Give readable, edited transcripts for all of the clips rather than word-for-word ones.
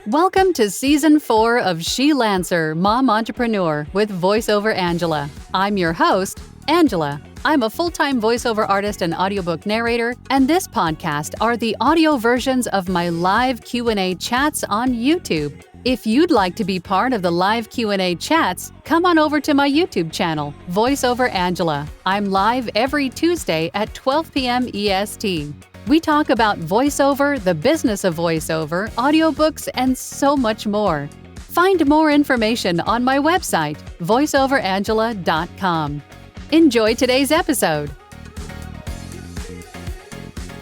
Welcome to Season 4 of She Lancer, Mom Entrepreneur with VoiceOver Angela. I'm your host, Angela. I'm a full-time voiceover artist and audiobook narrator, and this podcast are the audio versions of my live Q&A chats on YouTube. If you'd like to be part of the live Q&A chats, come on over to my YouTube channel, VoiceOver Angela. I'm live every Tuesday at 12 p.m. EST. We talk about voiceover, the business of voiceover, audiobooks, and so much more. Find more information on my website, voiceoverangela.com. Enjoy today's episode.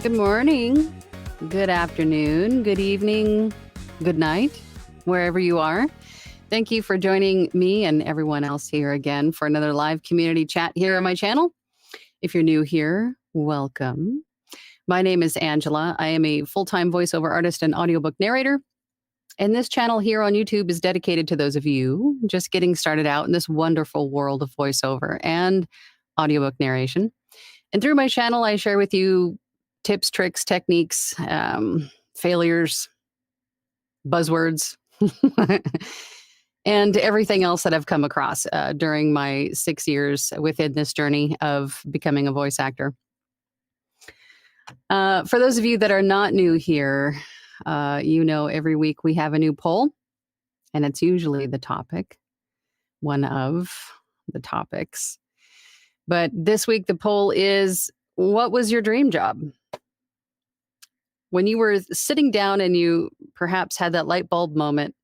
Good morning, good afternoon, good evening, good night, wherever you are. Thank you for joining me and everyone else here again for another live community chat here on my channel. If you're new here, welcome. My name is Angela. I am a full-time voiceover artist and audiobook narrator. And this channel here on YouTube is dedicated to those of you just getting started out in this wonderful world of voiceover and audiobook narration. And through my channel, I share with you tips, tricks, techniques, failures, buzzwords, and everything else that I've come across during my 6 years within this journey of becoming a voice actor. For those of you that are not new here, every week we have a new poll, and it's usually one of the topics. But this week the poll is, what was your dream job? When you were sitting down and you perhaps had that light bulb moment,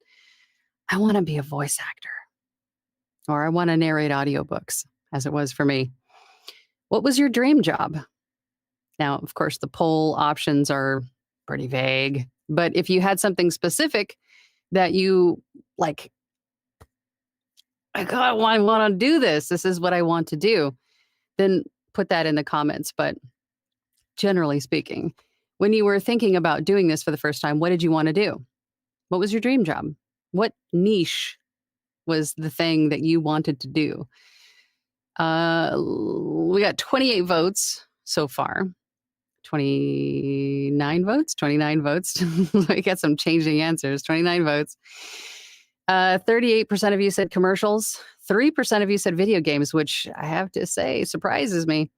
I want to be a voice actor, or I want to narrate audiobooks, as it was for me. What was your dream job? Now, of course, the poll options are pretty vague, but if you had something specific that you like, I want to do this. This is what I want to do. Then put that in the comments. But generally speaking, when you were thinking about doing this for the first time, what did you want to do? What was your dream job? What niche was the thing that you wanted to do? We got 28 votes so far. 29 votes. We got some changing answers. 29 votes. 38% of you said commercials. 3% of you said video games, which I have to say surprises me.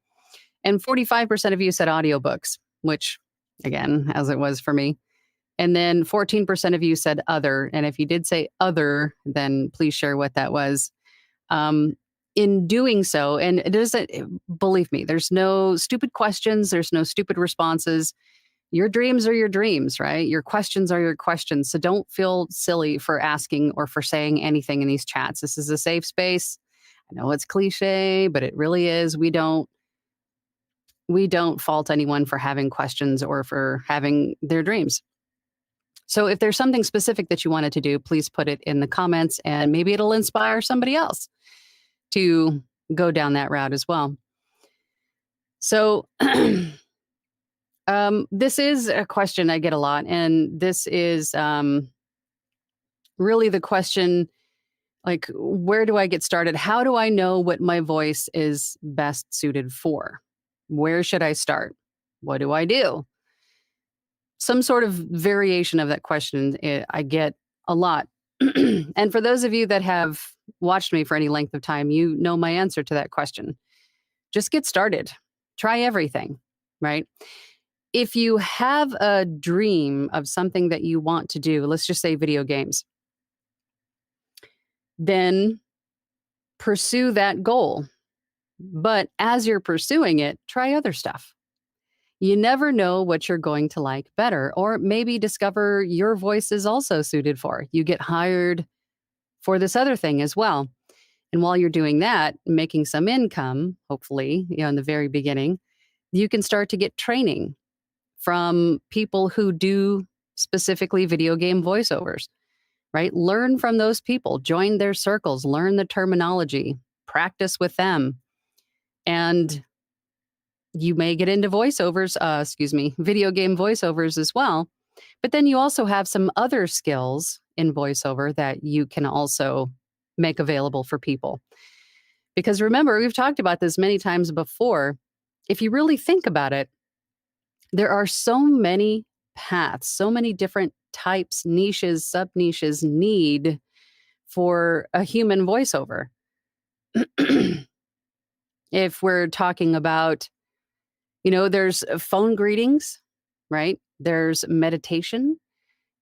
And 45% of you said audiobooks, which, again, as it was for me. And then 14% of you said other. And if you did say other, then please share what that was. In doing so, and believe me, there's no stupid questions. There's no stupid responses. Your dreams are your dreams, right? Your questions are your questions. So don't feel silly for asking or for saying anything in these chats. This is a safe space. I know it's cliche, but it really is. We don't fault anyone for having questions or for having their dreams. So if there's something specific that you wanted to do, please put it in the comments, and maybe it'll inspire somebody else to go down that route as well. So this is a question I get a lot, and this is really the question, like, where do I get started? How do I know what my voice is best suited for? Where should I start? What do I do? Some sort of variation of that question I get a lot. And for those of you that have watched me for any length of time, you know my answer to that question. Just get started. Try everything, right? If you have a dream of something that you want to do, let's just say video games, then pursue that goal. But as you're pursuing it, try other stuff. You never know what you're going to like better, or maybe discover your voice is also suited for. You get hired for this other thing as well. And while you're doing that, making some income, hopefully, in the very beginning, you can start to get training from people who do specifically video game voiceovers, right? Learn from those people, join their circles, learn the terminology, practice with them. And you may get into video game voiceovers as well. But then you also have some other skills in voiceover that you can also make available for people. Because remember, we've talked about this many times before. If you really think about it, there are so many paths, so many different types, niches, sub niches need for a human voiceover. If we're talking about, there's phone greetings, right? There's meditation.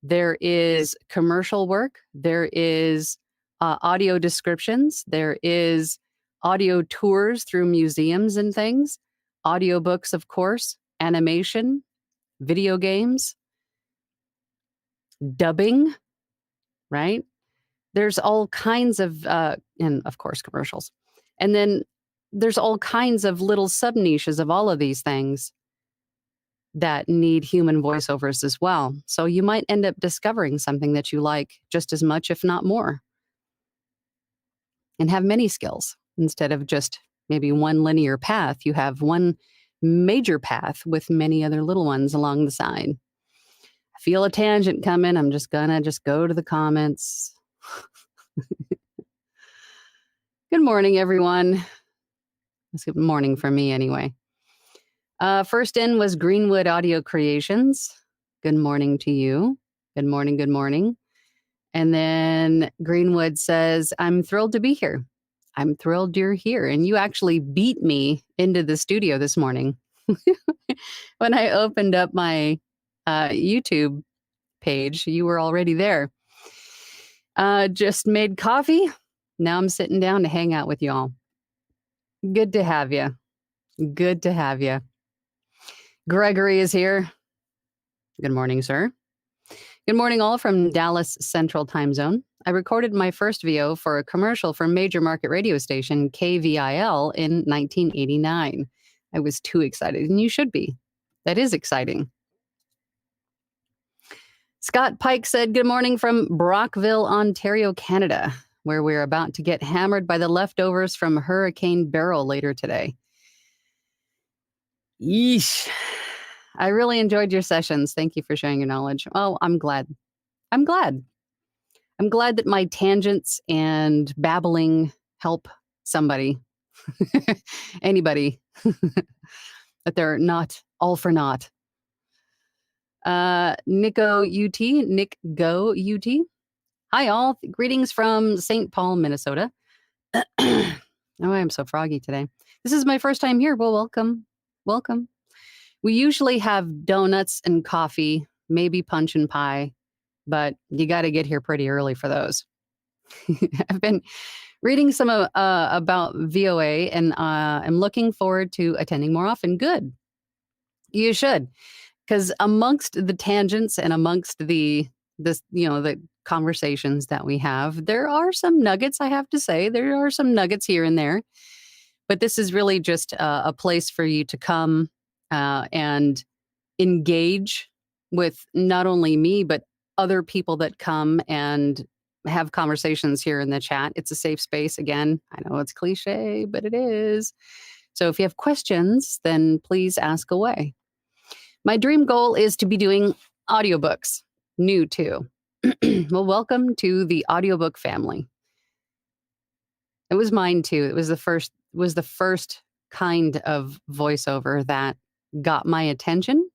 There is commercial work. There is audio descriptions. There is audio tours through museums and things. Audiobooks, of course, animation, video games, dubbing, right? There's all kinds of, and of course, commercials. And then there's all kinds of little sub niches of all of these things that need human voiceovers as well. So you might end up discovering something that you like just as much, if not more, and have many skills instead of just maybe one linear path. You have one major path with many other little ones along the side. I feel a tangent coming. I'm just gonna go to the comments. Good morning, everyone. It's good morning for me anyway. First in was Greenwood Audio Creations. Good morning to you. Good morning, good morning. And then Greenwood says, I'm thrilled to be here. I'm thrilled you're here. And you actually beat me into the studio this morning. When I opened up my YouTube page, you were already there. Just made coffee. Now I'm sitting down to hang out with y'all. Good to have you. Good to have you. Gregory is here. Good morning, sir. Good morning, all from Dallas Central Time Zone. I recorded my first VO for a commercial for major market radio station KVIL in 1989. I was too excited, and you should be. That is exciting. Scott Pike said, good morning from Brockville, Ontario, Canada, where we're about to get hammered by the leftovers from Hurricane Beryl later today. Yeesh. I really enjoyed your sessions. Thank you for sharing your knowledge. Oh, I'm glad. I'm glad that my tangents and babbling help somebody, anybody, that they're not all for naught. Nico UT. Hi, all. Greetings from St. Paul, Minnesota. Oh, I'm so froggy today. This is my first time here. Well, welcome. Welcome. We usually have donuts and coffee, maybe punch and pie, but you got to get here pretty early for those. I've been reading some about VOA, and I'm looking forward to attending more often. Good. You should, because amongst the tangents and amongst the conversations that we have, there are some nuggets, I have to say. There are some nuggets here and there. But this is really just a place for you to come and engage with not only me, but other people that come and have conversations here in the chat. It's a safe space. Again, I know it's cliche, but it is. So if you have questions, then please ask away. My dream goal is to be doing audiobooks, new too. Well, welcome to the audiobook family. It was mine too. It was the first kind of voiceover that got my attention.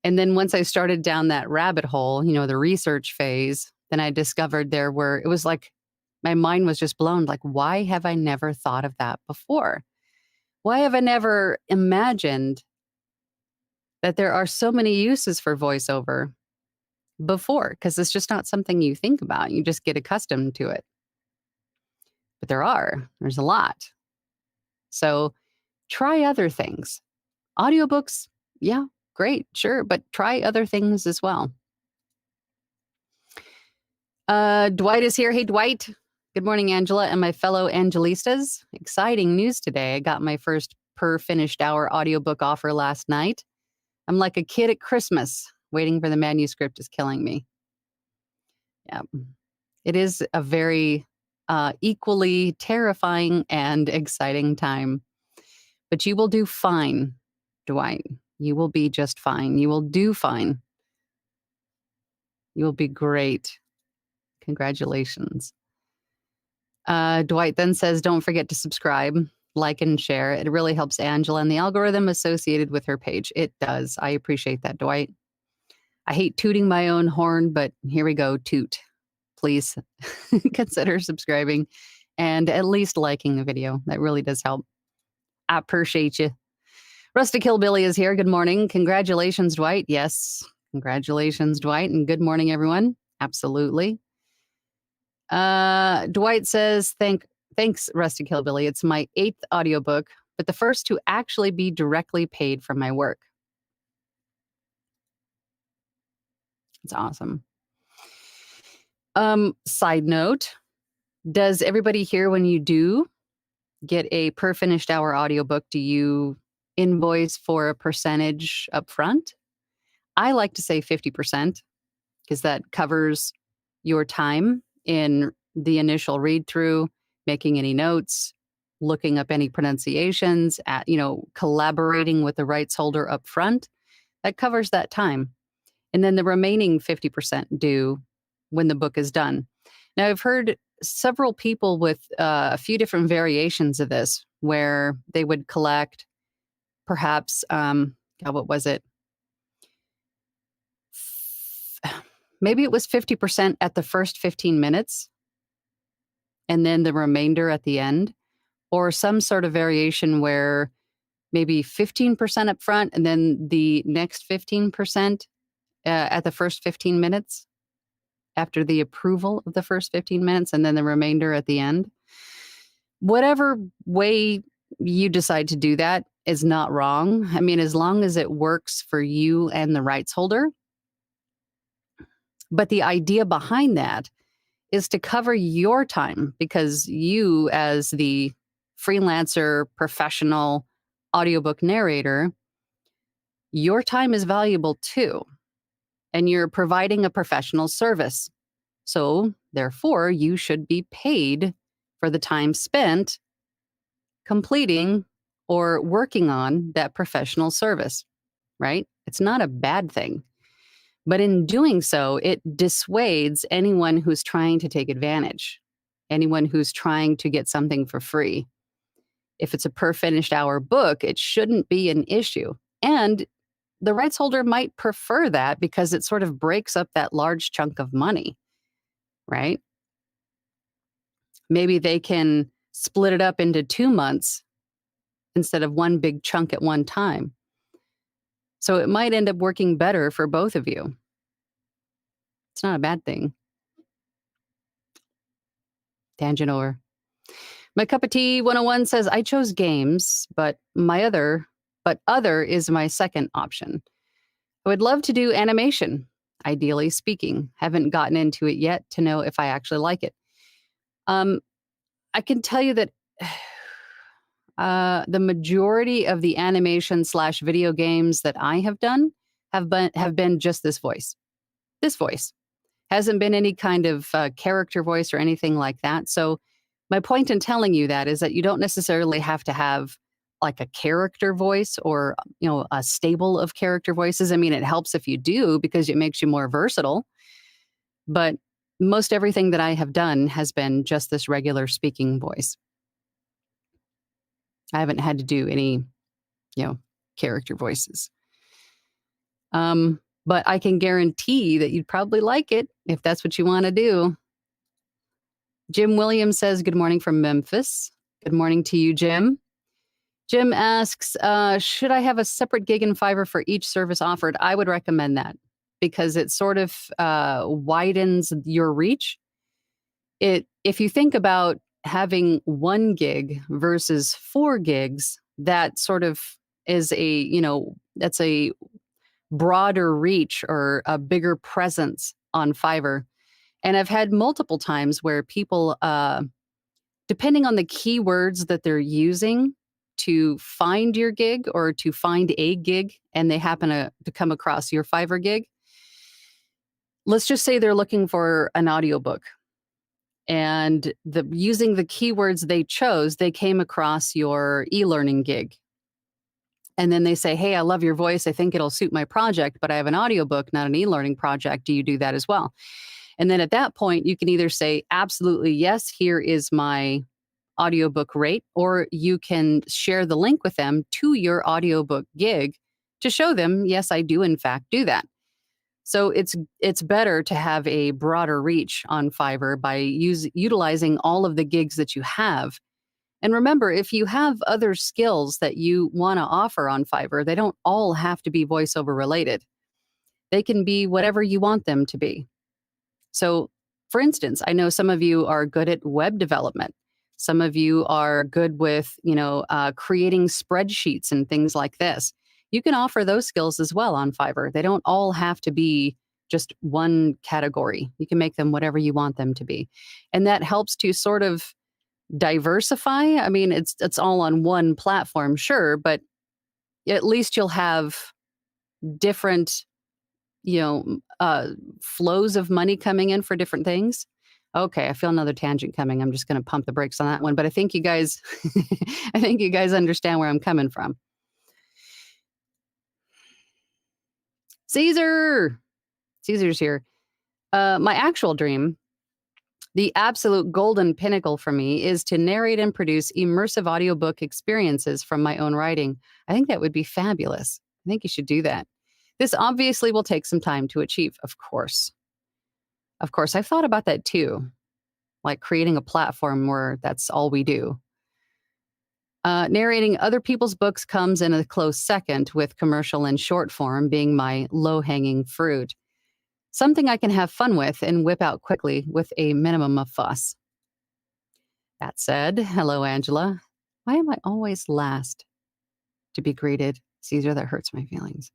And then once I started down that rabbit hole, the research phase, then I discovered it was like my mind was just blown. Like, why have I never thought of that before? Why have I never imagined that there are so many uses for voiceover before? Because it's just not something you think about. You just get accustomed to it. But there's a lot. So try other things. Audiobooks, yeah, great, sure, but try other things as well. Dwight is here. Hey, Dwight. Good morning, Angela and my fellow Angelistas. Exciting news today. I got my first per finished hour audiobook offer last night. I'm like a kid at Christmas. Waiting for the manuscript is killing me. Yeah, it is a very equally terrifying and exciting time. But you will do fine, Dwight. You will be just fine. You will do fine. You will be great. Congratulations. Dwight then says, don't forget to subscribe, like, and share. It really helps Angela and the algorithm associated with her page. It does. I appreciate that, Dwight. I hate tooting my own horn, but here we go, toot. Please consider subscribing and at least liking the video. That really does help. I appreciate you. Rustic Hillbilly is here. Good morning. Congratulations, Dwight. Yes. Congratulations, Dwight. And good morning, everyone. Absolutely. Dwight says, thanks, Rustic Hillbilly. It's my 8th audiobook, but the first to actually be directly paid for my work. It's awesome. Side note, does everybody here, when you do get a per finished hour audiobook, do you invoice for a percentage up front? I like to say 50% because that covers your time in the initial read through, making any notes, looking up any pronunciations, collaborating with the rights holder up front. That covers that time. And then the remaining 50% due when the book is done. Now, I've heard several people with a few different variations of this where they would collect perhaps, what was it? Maybe it was 50% at the first 15 minutes and then the remainder at the end, or some sort of variation where maybe 15% up front and then the next 15% at the first 15 minutes after the approval of the first 15 minutes and then the remainder at the end. Whatever way you decide to do that is not wrong. I mean, as long as it works for you and the rights holder. But the idea behind that is to cover your time because you, as the freelancer, professional audiobook narrator, your time is valuable too. And you're providing a professional service. So, therefore, you should be paid for the time spent completing or working on that professional service, right? It's not a bad thing. But in doing so, it dissuades anyone who's trying to take advantage, anyone who's trying to get something for free. If it's a per finished hour book, it shouldn't be an issue. And the rights holder might prefer that because it sort of breaks up that large chunk of money, right? Maybe they can split it up into 2 months instead of one big chunk at one time. So it might end up working better for both of you. It's not a bad thing. Tangent over. My cup of tea 101 says, I chose games, but other is my second option. I would love to do animation, ideally speaking. Haven't gotten into it yet to know if I actually like it. I can tell you that the majority of the animation / video games that I have done have been just this voice. This voice. Hasn't been any kind of character voice or anything like that. So my point in telling you that is that you don't necessarily have to have like a character voice or, a stable of character voices. I mean, it helps if you do because it makes you more versatile. But most everything that I have done has been just this regular speaking voice. I haven't had to do any, character voices. But I can guarantee that you'd probably like it if that's what you want to do. Jim Williams says, good morning from Memphis. Good morning to you, Jim. Jim asks, should I have a separate gig in Fiverr for each service offered? I would recommend that because it sort of widens your reach. If you think about having 1 gig versus 4 gigs, that sort of is that's a broader reach or a bigger presence on Fiverr. And I've had multiple times where people, depending on the keywords that they're using to find your gig or to find a gig, and they happen to come across your Fiverr gig, let's just say they're looking for an audiobook. And using the keywords they chose, they came across your e-learning gig. And then they say, hey, I love your voice. I think it'll suit my project, but I have an audiobook, not an e-learning project. Do you do that as well? And then at that point, you can either say, absolutely, yes, here is my audiobook rate, or you can share the link with them to your audiobook gig to show them, yes, I do in fact do that. So it's better to have a broader reach on Fiverr by utilizing all of the gigs that you have. And remember, if you have other skills that you want to offer on Fiverr, they don't all have to be voiceover related. They can be whatever you want them to be. So, for instance, I know some of you are good at web development. Some of you are good with, creating spreadsheets and things like this. You can offer those skills as well on Fiverr. They don't all have to be just one category. You can make them whatever you want them to be. And that helps to sort of diversify. I mean, it's all on one platform, sure, but at least you'll have different flows of money coming in for different things. Okay, I feel another tangent coming. I'm just going to pump the brakes on that one, but I think you guys I think you guys understand where I'm coming from. Caesar's here. My actual dream, the absolute golden pinnacle for me, is to narrate and produce immersive audiobook experiences from my own writing. I think that would be fabulous. I think you should do that. This obviously will take some time to achieve, of course. Of course, I've thought about that too, like creating a platform where that's all we do. Narrating other people's books comes in a close second, with commercial and short form being my low-hanging fruit. Something I can have fun with and whip out quickly with a minimum of fuss. That said, hello, Angela. Why am I always last to be greeted? Caesar, that hurts my feelings.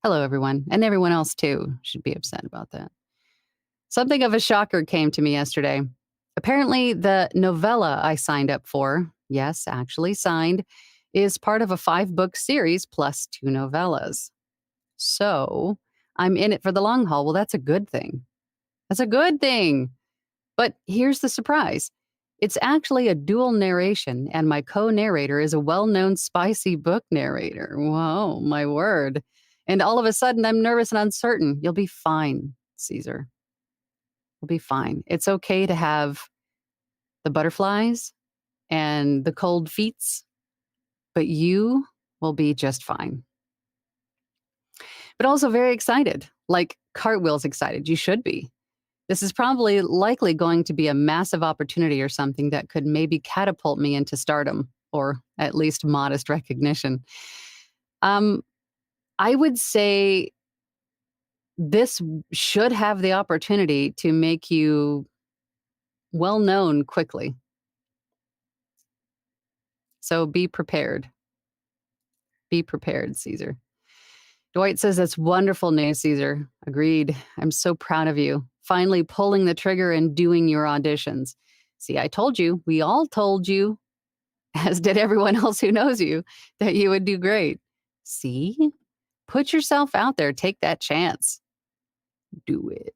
Hello, everyone. And everyone else, too, should be upset about that. Something of a shocker came to me yesterday. Apparently, the novella I signed up for, yes, actually signed, is part of a 5-book series plus 2 novellas. So I'm in it for the long haul. Well, that's a good thing. That's a good thing. But here's the surprise. It's actually a dual narration, and my co-narrator is a well-known spicy book narrator. Whoa, my word. And all of a sudden, I'm nervous and uncertain. You'll be fine, Caesar. You'll be fine. It's okay to have the butterflies and the cold feets, but you will be just fine. But also very excited, like cartwheels excited. You should be. This is probably likely going to be a massive opportunity or something that could maybe catapult me into stardom, or at least modest recognition. I would say this should have the opportunity to make you well known quickly. So be prepared. Be prepared, Caesar. Dwight says, that's wonderful news, Caesar. Agreed. I'm so proud of you. Finally pulling the trigger and doing your auditions. See, I told you, we all told you, as did everyone else who knows you, that you would do great. See? Put yourself out there. Take that chance. Do it.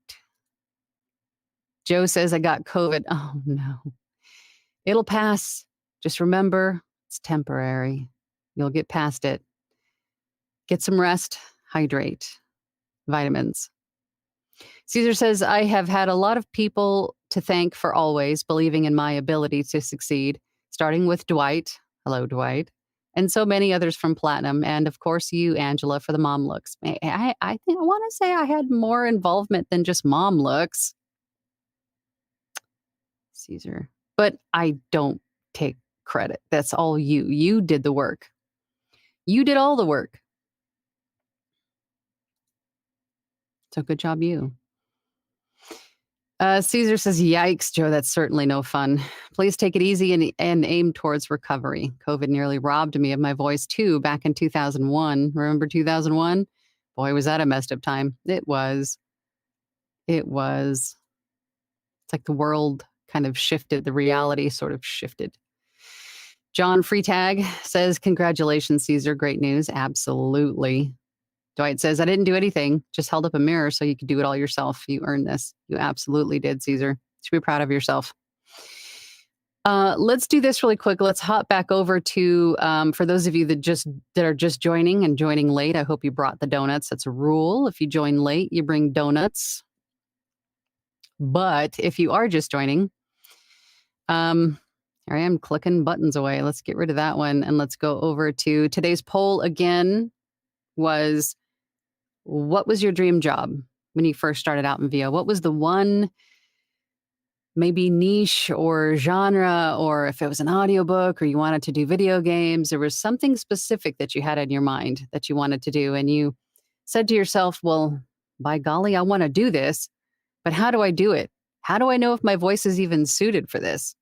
Joe says, I got COVID. Oh, no. It'll pass. Just remember, it's temporary. You'll get past it. Get some rest, hydrate, vitamins. Caesar says, I have had a lot of people to thank for always believing in my ability to succeed, starting with Dwight. Hello, Dwight. And so many others from Platinum. And of course, you, Angela, for the mom looks. I think I want to say I had more involvement than just mom looks. Caesar. But I don't take credit. That's all you. You did the work. You did all the work. So good job, you. Caesar says, yikes, Joe, that's certainly no fun. Please take it easy and aim towards recovery. COVID nearly robbed me of my voice, too, back in 2001. Remember 2001? Boy, was that a messed up time. It was. It was. It's like the world kind of shifted. The reality sort of shifted. John Freetag says, congratulations, Caesar. Great news. Absolutely. Dwight says, I didn't do anything, just held up a mirror so you could do it all yourself. You earned this. You absolutely did, Caesar. You should be proud of yourself. Let's do this really quick. Let's hop back over to, for those of you that are just joining and joining late, I hope you brought the donuts. That's a rule. If you join late, you bring donuts. But if you are just joining, here I am clicking buttons away. Let's get rid of that one. And let's go over to today's poll again was, what was your dream job? when you first started out in VO? What was the one maybe niche or genre, or if it was an audiobook or you wanted to do video games, there was something specific that you had in your mind that you wanted to do. And you said to yourself, well, by golly, I want to do this, but how do I do it? How do I know if my voice is even suited for this?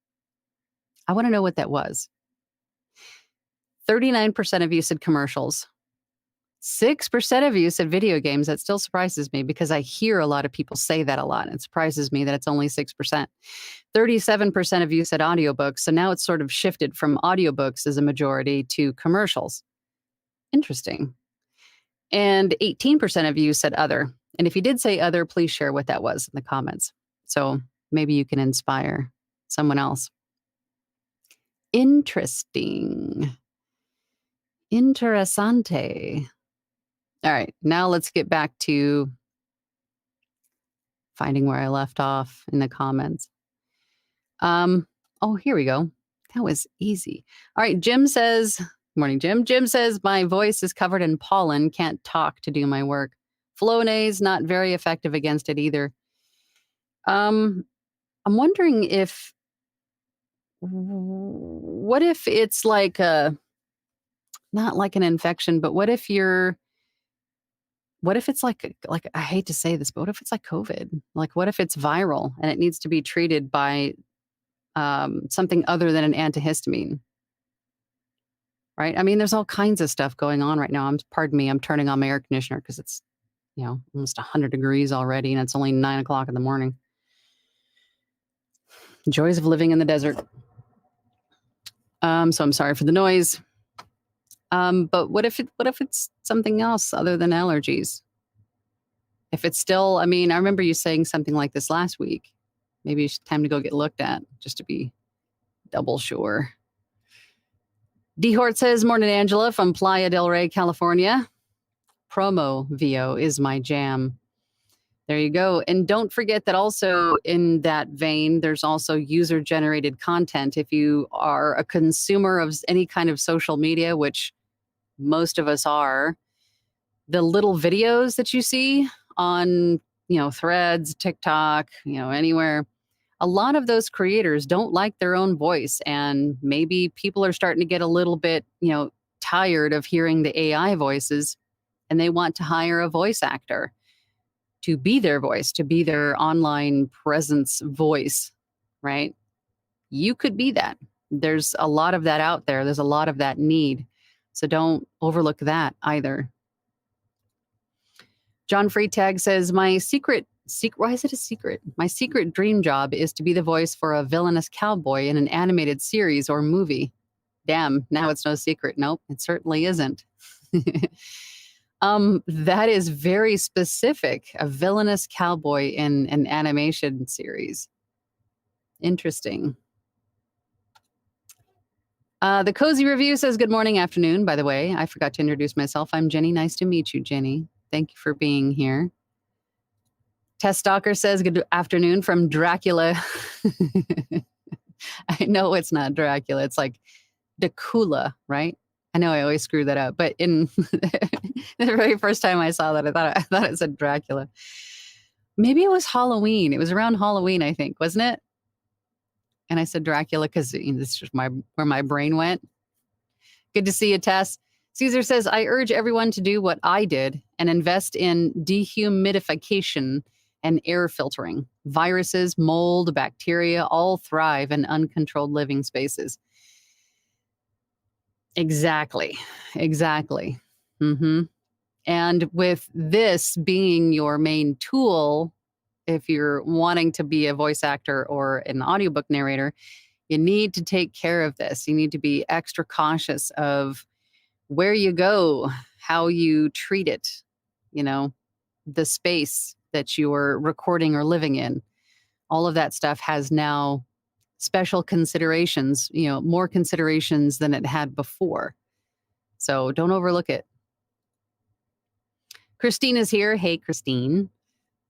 I want to know what that was. 39% of you said commercials. 6% of you said video games. That still surprises me because I hear a lot of people say that a lot. And it surprises me that it's only 6%. 37% of you said audiobooks. So now it's sort of shifted from audiobooks as a majority to commercials. Interesting. And 18% of you said other. And if you did say other, please share what that was in the comments. So maybe you can inspire someone else. Interesting. Interessante. All right, now let's get back to finding where I left off in the comments. Oh, here we go. That was easy. All right, Jim says, morning, Jim. Jim says, my voice is covered in pollen, can't talk to do my work. Flonase, not very effective against it either. I'm wondering what if it's like not like an infection, but what if it's like I hate to say this, but what if it's like COVID? Like, what if it's viral and it needs to be treated by something other than an antihistamine? Right? I mean, there's all kinds of stuff going on right now. Pardon me, I'm turning on my air conditioner because it's, almost 100 degrees already and it's only 9 o'clock in the morning. Joys of living in the desert. So I'm sorry for the noise. But what if it's something else other than allergies? If it's still, I remember you saying something like this last week. Maybe it's time to go get looked at just to be double sure. D. Hort says, morning, Angela from Playa del Rey, California. Promo VO is my jam. There you go. And don't forget that also in that vein, there's also user-generated content. If you are a consumer of any kind of social media, which most of us are, the little videos that you see on, Threads, TikTok, anywhere, a lot of those creators don't like their own voice. And maybe people are starting to get a little bit, tired of hearing the AI voices, and they want to hire a voice actor to be their voice, to be their online presence voice, right? You could be that. There's a lot of that out there. There's a lot of that need. So don't overlook that either. John Freetag says, my secret, why is it a secret? My secret dream job is to be the voice for a villainous cowboy in an animated series or movie. Damn, now it's no secret. Nope, it certainly isn't. That is very specific, a villainous cowboy in an animation series. Interesting. The Cozy Review says, good morning, afternoon. By the way, I forgot to introduce myself. I'm Jenny. Nice to meet you, Jenny. Thank you for being here. Tess Stalker says, good afternoon from Dracula. I know it's not Dracula. It's like Dracula, right? I know I always screw that up, but in the very first time I saw that, I thought it said Dracula. Maybe it was Halloween. It was around Halloween, I think, wasn't it? And I said Dracula because this is just where my brain went. Good to see you, Tess. Caesar says, I urge everyone to do what I did and invest in dehumidification and air filtering. Viruses, mold, bacteria all thrive in uncontrolled living spaces. Exactly. Mm-hmm. And with this being your main tool, if you're wanting to be a voice actor or an audiobook narrator, you need to take care of this. You need to be extra cautious of where you go, how you treat it, the space that you're recording or living in. All of that stuff has now special considerations, more considerations than it had before. So don't overlook it. Christine is here. Hey, Christine.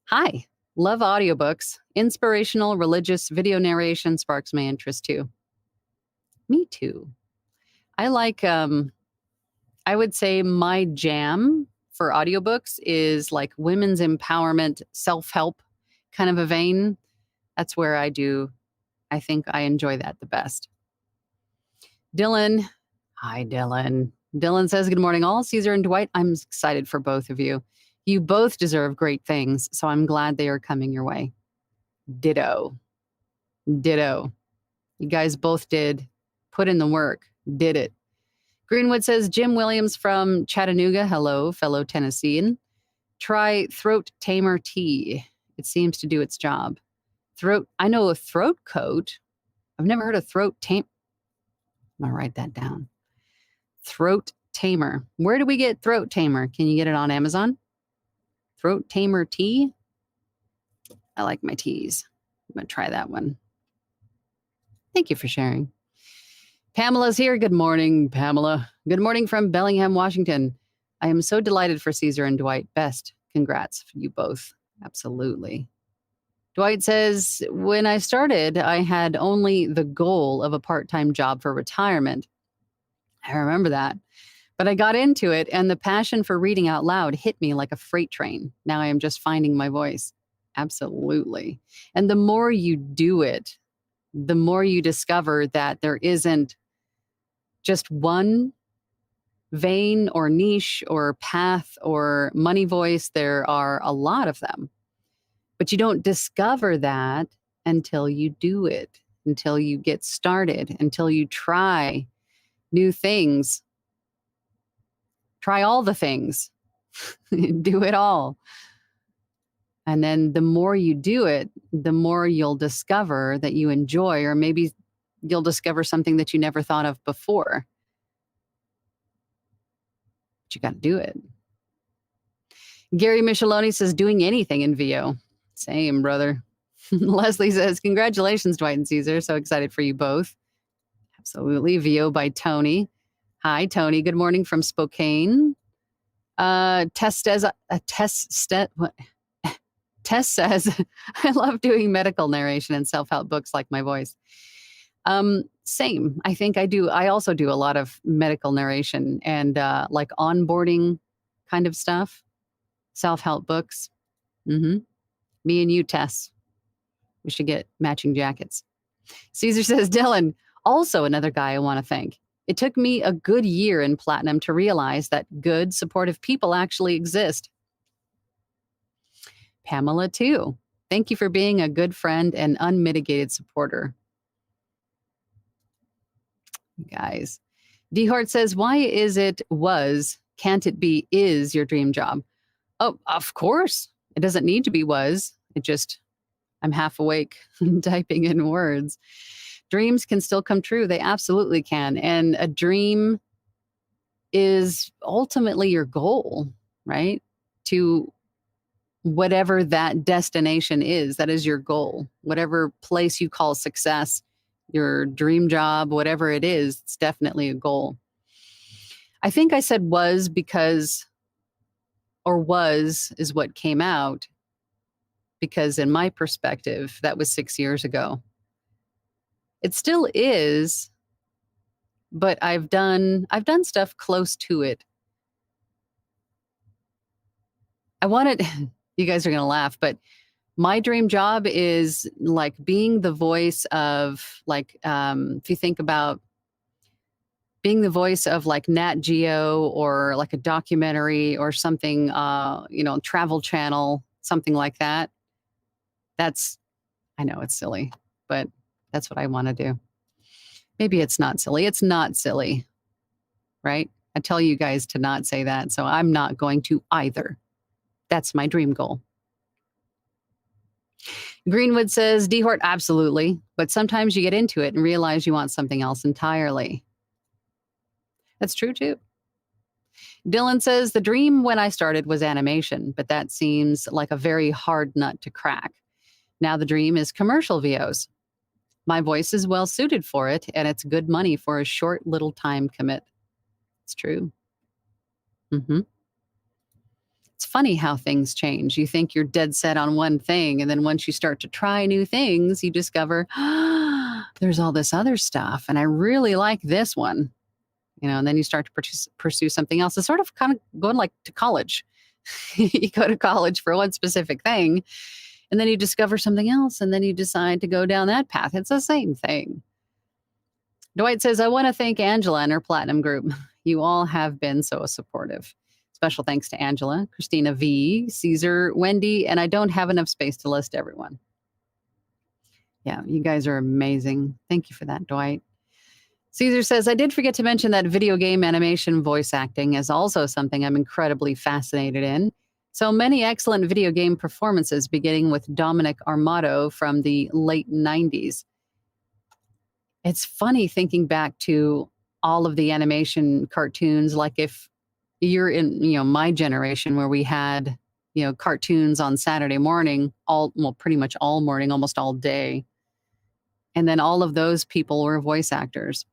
Hi. Love audiobooks. Inspirational, religious video narration sparks my interest too. Me too. I like, I would say my jam for audiobooks is like women's empowerment, self-help kind of a vein. That's where I think I enjoy that the best. Dylan. Hi, Dylan. Dylan says, good morning, all. Caesar and Dwight, I'm excited for both of you. You both deserve great things, so I'm glad they are coming your way. Ditto. Ditto. You guys both did. Put in the work. Did it. Greenwood says, Jim Williams from Chattanooga. Hello, fellow Tennessean. Try throat tamer tea. It seems to do its job. I know a throat coat. I've never heard of throat tame. I'm going to write that down. Throat tamer. Where do we get throat tamer? Can you get it on Amazon? Throat tamer tea. I like my teas. I'm going to try that one. Thank you for sharing. Pamela's here. Good morning, Pamela. Good morning from Bellingham, Washington. I am so delighted for Caesar and Dwight. Best. Congrats for you both. Absolutely. Dwight says, when I started, I had only the goal of a part-time job for retirement. I remember that. But I got into it, and the passion for reading out loud hit me like a freight train. Now I am just finding my voice. Absolutely. And the more you do it, the more you discover that there isn't just one vein or niche or path or money voice. There are a lot of them. But you don't discover that until you do it, until you get started, until you try new things. Try all the things. Do it all. And then the more you do it, the more you'll discover that you enjoy, or maybe you'll discover something that you never thought of before. But you got to do it. Gary Micheloni says, doing anything in VO. Same, brother. Leslie says, congratulations, Dwight and Caesar. So excited for you both. Absolutely. VO by Tony. Hi, Tony. Good morning from Spokane. Tess says, I love doing medical narration and self-help books like my voice. Same. I think I do. I also do a lot of medical narration and like onboarding kind of stuff. Self-help books. Mm-hmm. Me and you, Tess. We should get matching jackets. Caesar says, Dylan, also another guy I want to thank. It took me a good year in Platinum to realize that good, supportive people actually exist. Pamela, too. Thank you for being a good friend and unmitigated supporter. Guys. Dehart says, why is it can't it be is your dream job? Oh, of course. It doesn't need to be was. I'm half awake typing in words. Dreams can still come true. They absolutely can. And a dream is ultimately your goal, right? To whatever that destination is, that is your goal. Whatever place you call success, your dream job, whatever it is, it's definitely a goal. I think I said was because, or was is what came out, because in my perspective, that was 6 years ago. It still is, but I've done stuff close to it. You guys are going to laugh, but my dream job is like being the voice of if you think about being the voice of like Nat Geo or like a documentary or something, Travel Channel, something like that. I know it's silly, but that's what I want to do. Maybe it's not silly. It's not silly, right? I tell you guys to not say that, so I'm not going to either. That's my dream goal. Greenwood says, Dehort, absolutely. But sometimes you get into it and realize you want something else entirely. That's true, too. Dylan says, the dream when I started was animation, but that seems like a very hard nut to crack. Now the dream is commercial VOs. My voice is well suited for it, and it's good money for a short little time commit. It's true. Mm-hmm. It's funny how things change. You think you're dead set on one thing, and then once you start to try new things, you discover, there's all this other stuff, and I really like this one. and then you start to pursue something else. It's sort of kind of going like to college. You go to college for one specific thing, and then you discover something else, and then you decide to go down that path. It's the same thing. Dwight says, I want to thank Angela and her Platinum group. You all have been so supportive. Special thanks to Angela, Christina V, Caesar, Wendy, and I don't have enough space to list everyone. Yeah, you guys are amazing. Thank you for that, Dwight. Caesar says, I did forget to mention that video game animation voice acting is also something I'm incredibly fascinated in. So many excellent video game performances, beginning with Dominic Armato from the late 90s. It's funny thinking back to all of the animation cartoons, like if you're in, my generation where we had, cartoons on Saturday morning, pretty much all morning, almost all day. And then all of those people were voice actors.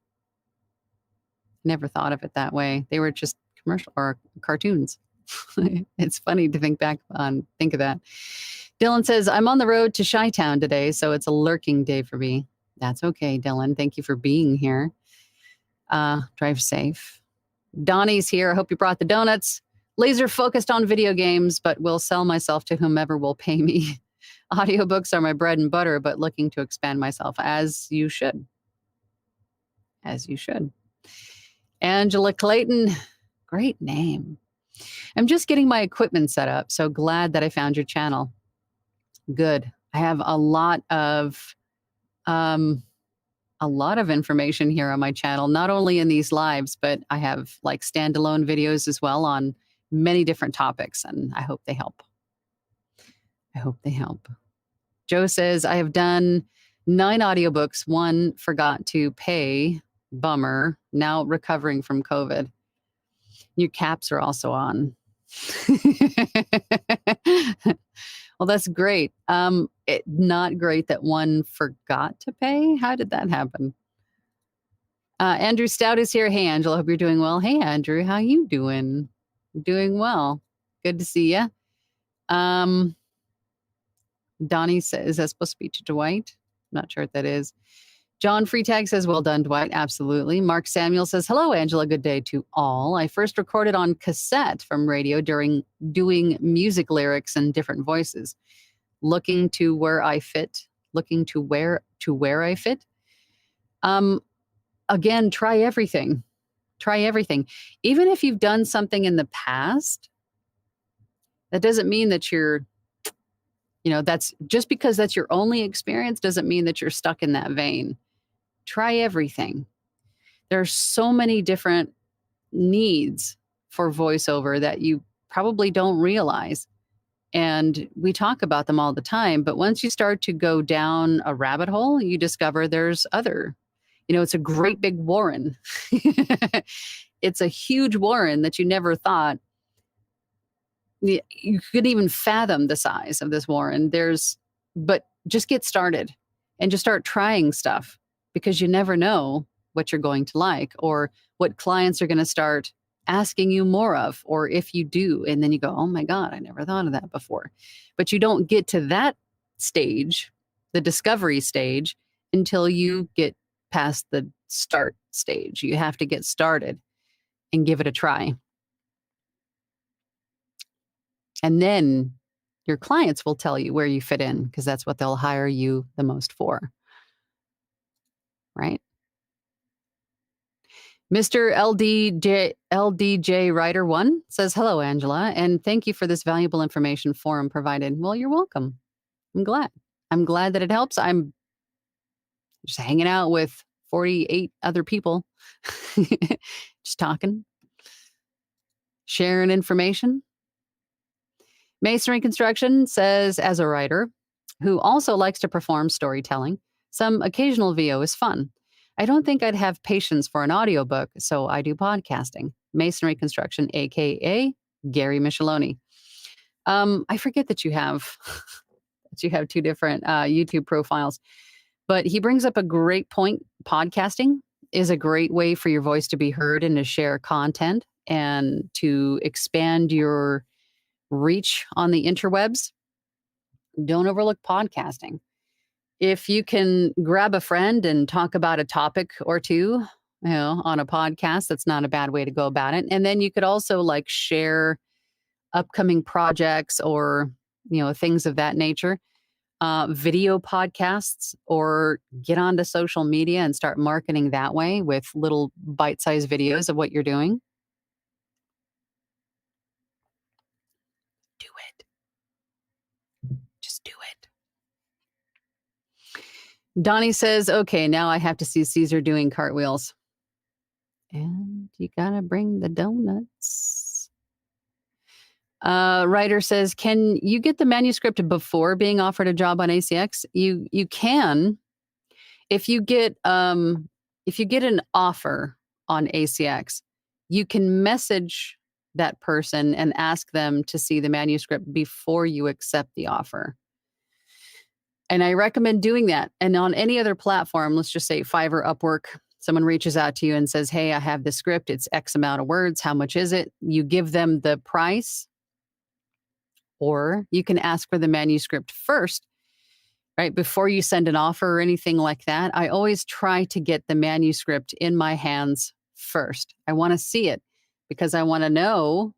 Never thought of it that way. They were just commercial or cartoons. It's funny to think of that. Dylan says, I'm on the road to Chi-Town today, so it's a lurking day for me. That's okay, Dylan. Thank you for being here. Drive safe. Donnie's here. I hope you brought the donuts. Laser focused on video games, but will sell myself to whomever will pay me. Audiobooks are my bread and butter, but looking to expand myself, as you should. As you should. Angela Clayton, great name. I'm just getting my equipment set up, so glad that I found your channel. Good. I have a lot of information here on my channel, not only in these lives, but I have like standalone videos as well on many different topics, and I hope they help. Joe says, I have done 9 audiobooks. 1 forgot to pay. Bummer. Now recovering from COVID. Your caps are also on. Well, that's great. Not great that 1 forgot to pay. How did that happen? Andrew Stout is here. Hey, Angela. Hope you're doing well. Hey, Andrew. How you doing? Doing well. Good to see you. Donnie says, is that supposed to be to Dwight? Not sure what that is. John Freetag says, well done, Dwight. Absolutely. Mark Samuel says, hello, Angela. Good day to all. I first recorded on cassette from radio during doing music lyrics in different voices. Looking to where I fit. Again, try everything. Even if you've done something in the past, that doesn't mean that you're, that's just because that's your only experience doesn't mean that you're stuck in that vein. Try everything. There's so many different needs for voiceover that you probably don't realize. And we talk about them all the time, but once you start to go down a rabbit hole, you discover there's other, it's a great big warren. It's a huge warren that you never thought you could even fathom the size of this warren. But just get started and just start trying stuff, because you never know what you're going to like or what clients are going to start asking you more of, or if you do, and then you go, oh my God, I never thought of that before. But you don't get to that stage, the discovery stage, until you get past the start stage. You have to get started and give it a try. And then your clients will tell you where you fit in, because that's what they'll hire you the most for. Right? Mr. LDJ Writer 1 says, hello, Angela, and thank you for this valuable information forum provided. Well, you're welcome. I'm glad that it helps. I'm just hanging out with 48 other people, just talking, sharing information. Masonry Construction says, as a writer who also likes to perform storytelling, some occasional VO is fun. I don't think I'd have patience for an audiobook, so I do podcasting. Masonry Construction, a.k.a. Gary Micheloni. I forget that you have 2 different YouTube profiles, but he brings up a great point. Podcasting is a great way for your voice to be heard and to share content and to expand your reach on the interwebs. Don't overlook podcasting. If you can grab a friend and talk about a topic or two, on a podcast. That's not a bad way to go about it. And then you could also like share upcoming projects or, things of that nature, video podcasts, or get onto social media and start marketing that way with little bite-sized videos of what you're doing. Do it. Just do it. Donnie says, okay, now I have to see Caesar doing cartwheels. And you gotta bring the donuts. Writer says, can you get the manuscript before being offered a job on ACX? You can. If you get an offer on ACX, you can message that person and ask them to see the manuscript before you accept the offer. And I recommend doing that. And on any other platform, let's just say Fiverr, Upwork, someone reaches out to you and says, hey, I have this script. It's X amount of words. How much is it? You give them the price, or you can ask for the manuscript first, right? Before you send an offer or anything like that. I always try to get the manuscript in my hands first. I want to see it because I want to know,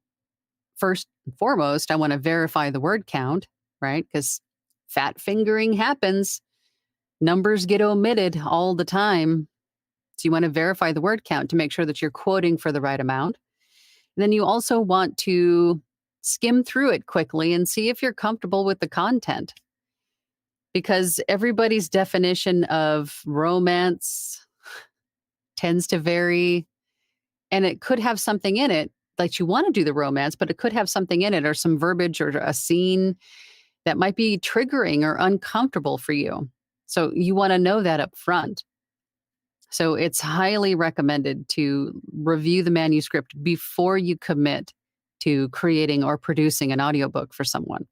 first and foremost, I want to verify the word count, right? Because fat fingering happens. Numbers get omitted all the time. So you want to verify the word count to make sure that you're quoting for the right amount. And then you also want to skim through it quickly and see if you're comfortable with the content. Because everybody's definition of romance tends to vary. And it could have something in it, like you want to do the romance, but it could have something in it or some verbiage or a scene that might be triggering or uncomfortable for you. So you want to know that up front. So it's highly recommended to review the manuscript before you commit to creating or producing an audiobook for someone.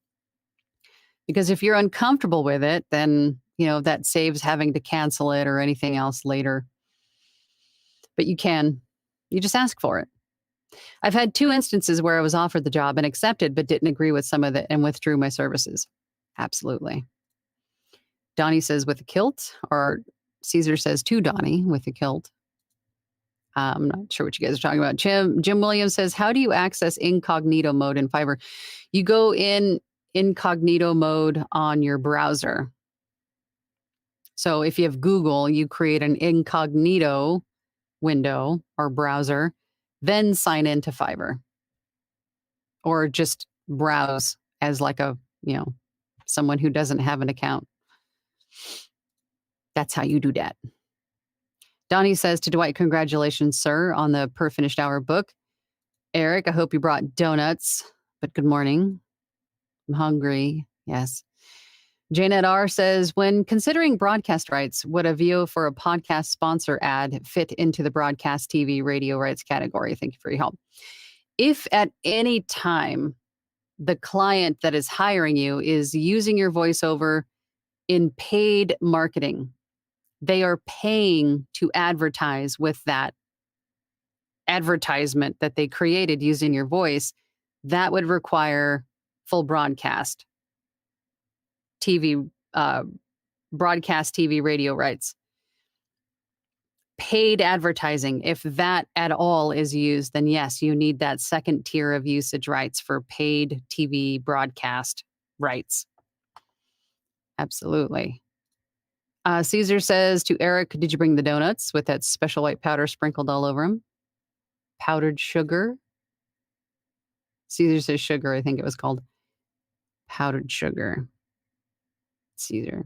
Because if you're uncomfortable with it, then, that saves having to cancel it or anything else later. But you just ask for it. I've had 2 instances where I was offered the job and accepted, but didn't agree with some of it and withdrew my services. Absolutely. Donnie says with a kilt, or Caesar says to Donnie with a kilt. I'm not sure what you guys are talking about. Jim Williams says, how do you access incognito mode in Fiverr? You go in incognito mode on your browser. So if you have Google, you create an incognito window or browser, then sign into Fiverr. Or just browse as like a, someone who doesn't have an account. That's how you do that. Donnie says to Dwight, congratulations, sir, on the Per Finished Hour book. Eric, I hope you brought donuts, but good morning. I'm hungry. Yes. Janet R says, when considering broadcast rights, would a VO for a podcast sponsor ad fit into the broadcast TV radio rights category? Thank you for your help. If at any time the client that is hiring you is using your voiceover in paid marketing, they are paying to advertise with that advertisement that they created using your voice, that would require full broadcast TV, broadcast TV radio rights. Paid advertising, if that at all is used, then yes, you need that second tier of usage rights for paid TV broadcast rights. Absolutely. Caesar says to Eric, did you bring the donuts with that special white powder sprinkled all over them? Powdered sugar? Caesar says sugar, I think it was called. Powdered sugar. Caesar.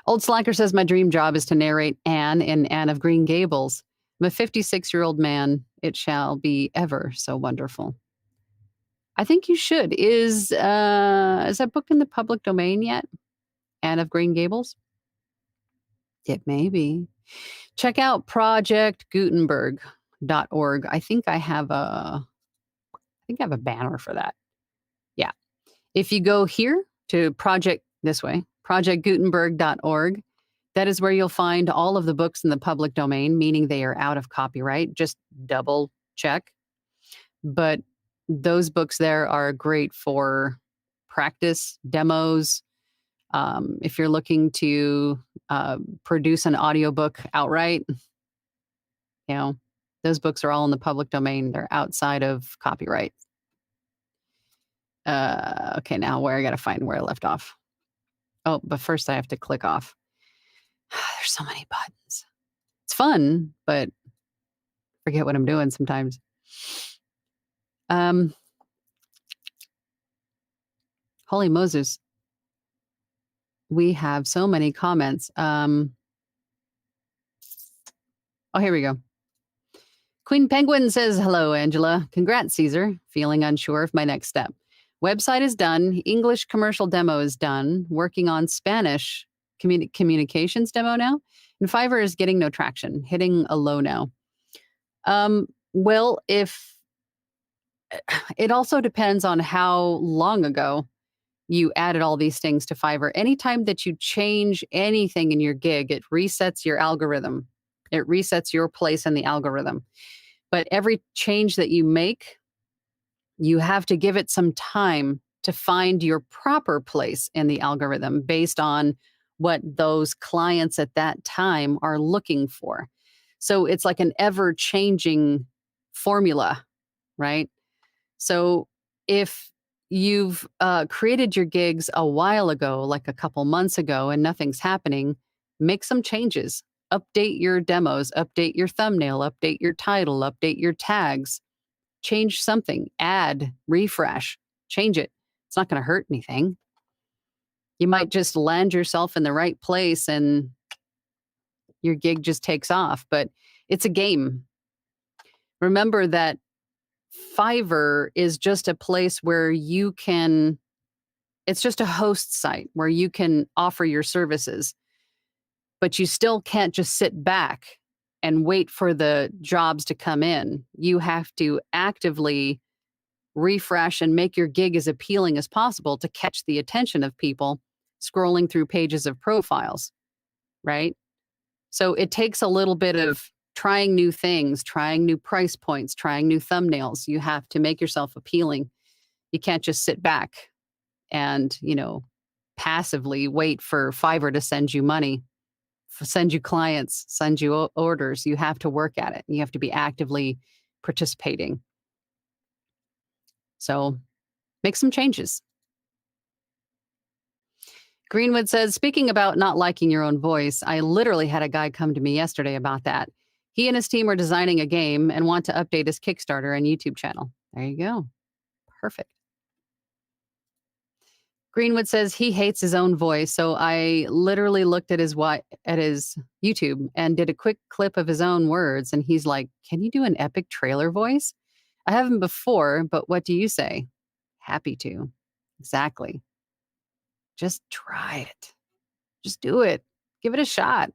Old Slacker says, my dream job is to narrate Anne in Anne of Green Gables. I'm a 56-year-old man. It shall be ever so wonderful. I think you should. Is that book in the public domain yet? Anne of Green Gables? It may be. Check out projectgutenberg.org. I think I have a banner for that. Yeah. If you go here to projectgutenberg.org, that is where you'll find all of the books in the public domain, meaning they are out of copyright. Just double check. But those books there are great for practice, demos. If you're looking to produce an audiobook outright, You know, those books are all in the public domain. They're outside of copyright. Okay, now where I got to find where I left off. Oh, but first I have to click off. There's so many buttons. It's fun, but forget what I'm doing sometimes. Holy Moses. We have so many comments. Oh, here we go. Queen Penguin says, hello, Angela. Congrats, Caesar. Feeling unsure of my next step. Website is done. English commercial demo is done. Working on Spanish communications demo now. And Fiverr is getting no traction, hitting a low now. Well, if it also depends on how long ago you added all these things to Fiverr. Anytime that you change anything in your gig, it resets your algorithm. It resets your place in the algorithm. But every change that you make, you have to give it some time to find your proper place in the algorithm based on what those clients at that time are looking for. So it's like an ever-changing formula, right? So if you've created your gigs a while ago, like a couple months ago, and nothing's happening, make some changes. Update your demos, update your thumbnail, update your title, update your tags, change something, add, refresh, change it. It's not going to hurt anything. You might just land yourself in the right place and your gig just takes off, but it's a game. Remember that Fiverr is just a place where you can, it's just a host site where you can offer your services, but you still can't just sit back and wait for the jobs to come in. You have to actively refresh and make your gig as appealing as possible to catch the attention of people scrolling through pages of profiles, right? So it takes a little bit of trying new things, trying new price points, trying new thumbnails. You have to make yourself appealing. You can't just sit back and, passively wait for Fiverr to send you money, send you clients, send you orders. You have to work at it. You have to be actively participating. So make some changes. Greenwood says, speaking about not liking your own voice, I literally had a guy come to me yesterday about that. He and his team are designing a game and want to update his Kickstarter and YouTube channel. There you go. Perfect. Greenwood says he hates his own voice, so I literally looked at his YouTube and did a quick clip of his own words, and he's like, "Can you do an epic trailer voice?" I haven't before, but what do you say? Happy to. Exactly. Just try it. Just do it. Give it a shot.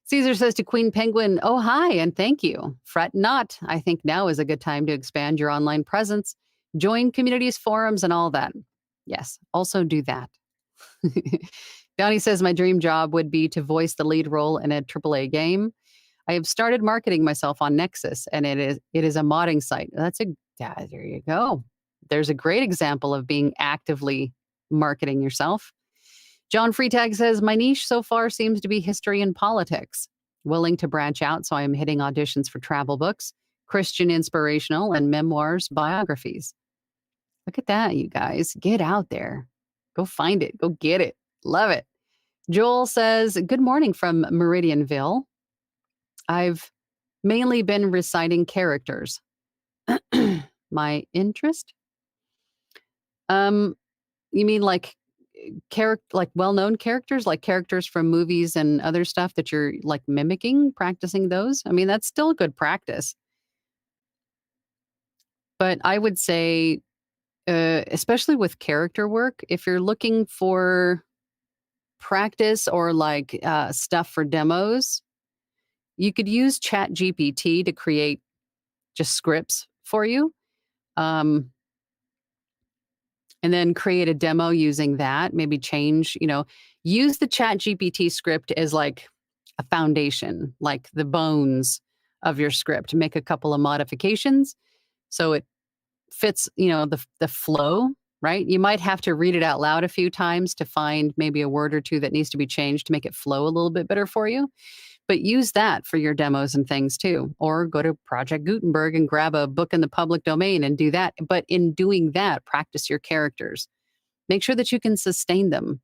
Caesar says to Queen Penguin, oh, hi, and thank you. Fret not. I think now is a good time to expand your online presence, join communities, forums, and all that. Yes, also do that. Downey says, my dream job would be to voice the lead role in a AAA game. I have started marketing myself on Nexus, and it is a modding site. There you go. There's a great example of being actively marketing yourself. John Freetag says, my niche so far seems to be history and politics. Willing to branch out, so I am hitting auditions for travel books, Christian inspirational, and memoirs, biographies. Look at that, you guys. Get out there. Go find it. Go get it. Love it. Joel says, good morning from Meridianville. I've mainly been reciting characters. My interest? You mean like well-known characters, like characters from movies and other stuff that you're like mimicking, practicing those? I mean, that's still a good practice. But I would say, especially with character work, if you're looking for practice or like stuff for demos, you could use ChatGPT to create just scripts for you. And then create a demo using that, maybe change, use the ChatGPT script as like a foundation, like the bones of your script. Make a couple of modifications so it fits, the flow, right? You might have to read it out loud a few times to find maybe a word or two that needs to be changed to make it flow a little bit better for you. But use that for your demos and things too. Or go to Project Gutenberg and grab a book in the public domain and do that. But in doing that, practice your characters. Make sure that you can sustain them.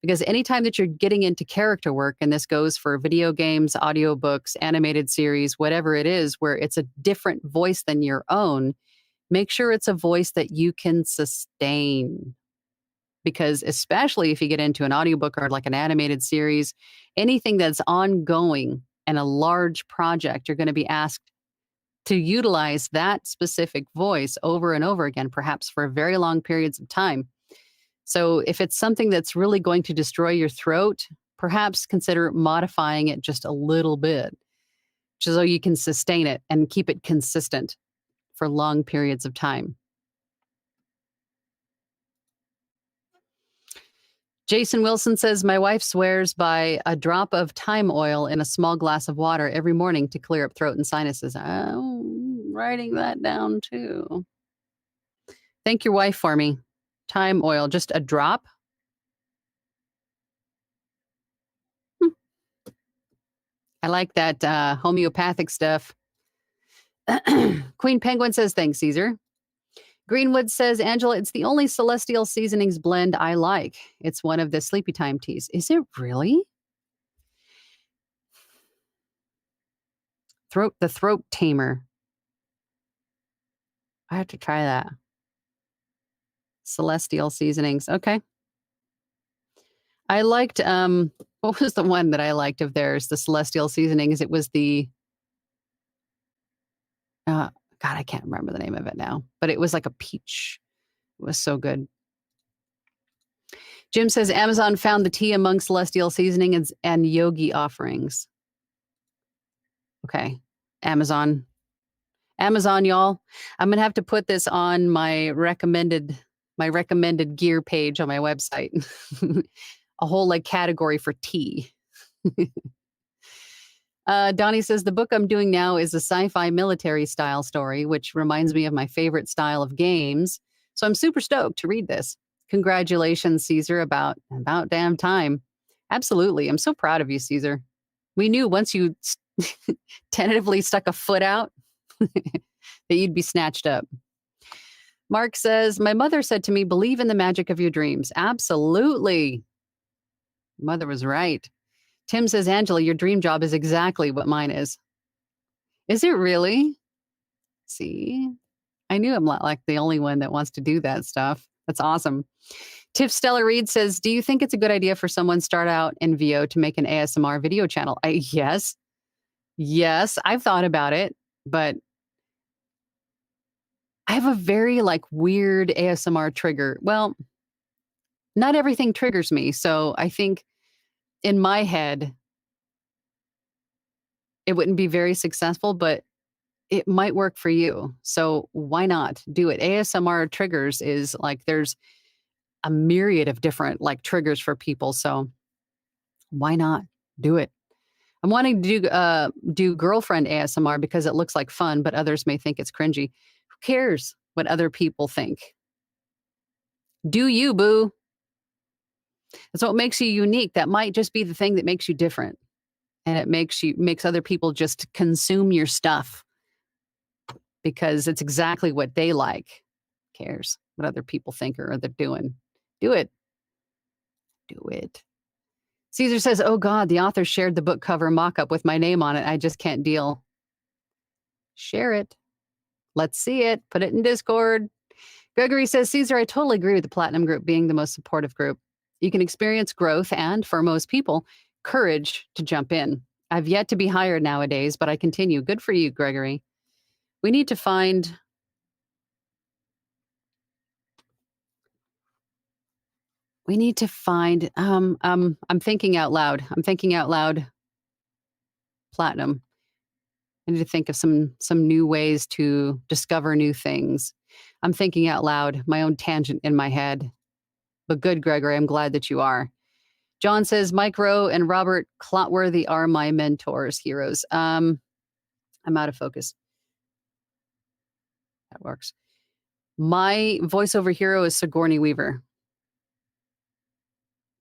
Because anytime that you're getting into character work, and this goes for video games, audiobooks, animated series, whatever it is, where it's a different voice than your own, make sure it's a voice that you can sustain. Because especially if you get into an audiobook or like an animated series, anything that's ongoing and a large project, you're going to be asked to utilize that specific voice over and over again, perhaps for very long periods of time. So if it's something that's really going to destroy your throat, perhaps consider modifying it just a little bit, so you can sustain it and keep it consistent for long periods of time. Jason Wilson says, my wife swears by a drop of thyme oil in a small glass of water every morning to clear up throat and sinuses. I'm writing that down too. Thank your wife for me. Thyme oil, just a drop. I like that homeopathic stuff. Queen Penguin says, thanks, Caesar. Greenwood says, Angela, it's the only Celestial Seasonings blend I like. It's one of the Sleepy Time teas. Is it really? The throat tamer. I have to try that. Celestial Seasonings. Okay. I liked, what was the one that I liked of theirs, the Celestial Seasonings? It was the, God, I can't remember the name of it now, but it was like a peach. It was so good. Jim says, Amazon found the tea among Celestial Seasonings and yogi offerings. Okay. Amazon, y'all. I'm going to have to put this on my recommended gear page on my website. A whole like category for tea. Donnie says, the book I'm doing now is a sci-fi military style story, which reminds me of my favorite style of games. So I'm super stoked to read this. Congratulations, Caesar, about damn time. Absolutely. I'm so proud of you, Caesar. We knew once you tentatively stuck a foot out that you'd be snatched up. Mark says, my mother said to me, believe in the magic of your dreams. Absolutely. Mother was right. Tim says, Angela, your dream job is exactly what mine is. Is it really? See, I knew I'm not like the only one that wants to do that stuff. That's awesome. Tiff Stella Reed says, do you think it's a good idea for someone start out in VO to make an ASMR video channel? Yes, I've thought about it, but I have a very like weird ASMR trigger. Well, not everything triggers me. So I think in my head, it wouldn't be very successful, but it might work for you. So why not do it? ASMR triggers is like there's a myriad of different like triggers for people. So why not do it? I'm wanting to do girlfriend ASMR because it looks like fun, but others may think it's cringy. Who cares what other people think? Do you, boo? That's what makes you unique. That might just be the thing that makes you different. And it makes other people just consume your stuff because it's exactly what they like. Who cares what other people think or they're doing? Do it. Do it. Caesar says, oh God, the author shared the book cover mock-up with my name on it. I just can't deal. Share it. Let's see it. Put it in Discord. Gregory says, Caesar, I totally agree with the Platinum Group being the most supportive group. You can experience growth and, for most people, courage to jump in. I've yet to be hired nowadays, but I continue. Good for you, Gregory. We need to find... I'm thinking out loud. Platinum. I need to think of some new ways to discover new things. I'm thinking out loud, my own tangent in my head. But good, Gregory, I'm glad that you are. John says, Mike Rowe and Robert Clotworthy are my mentors, heroes. I'm out of focus. That works. My voiceover hero is Sigourney Weaver.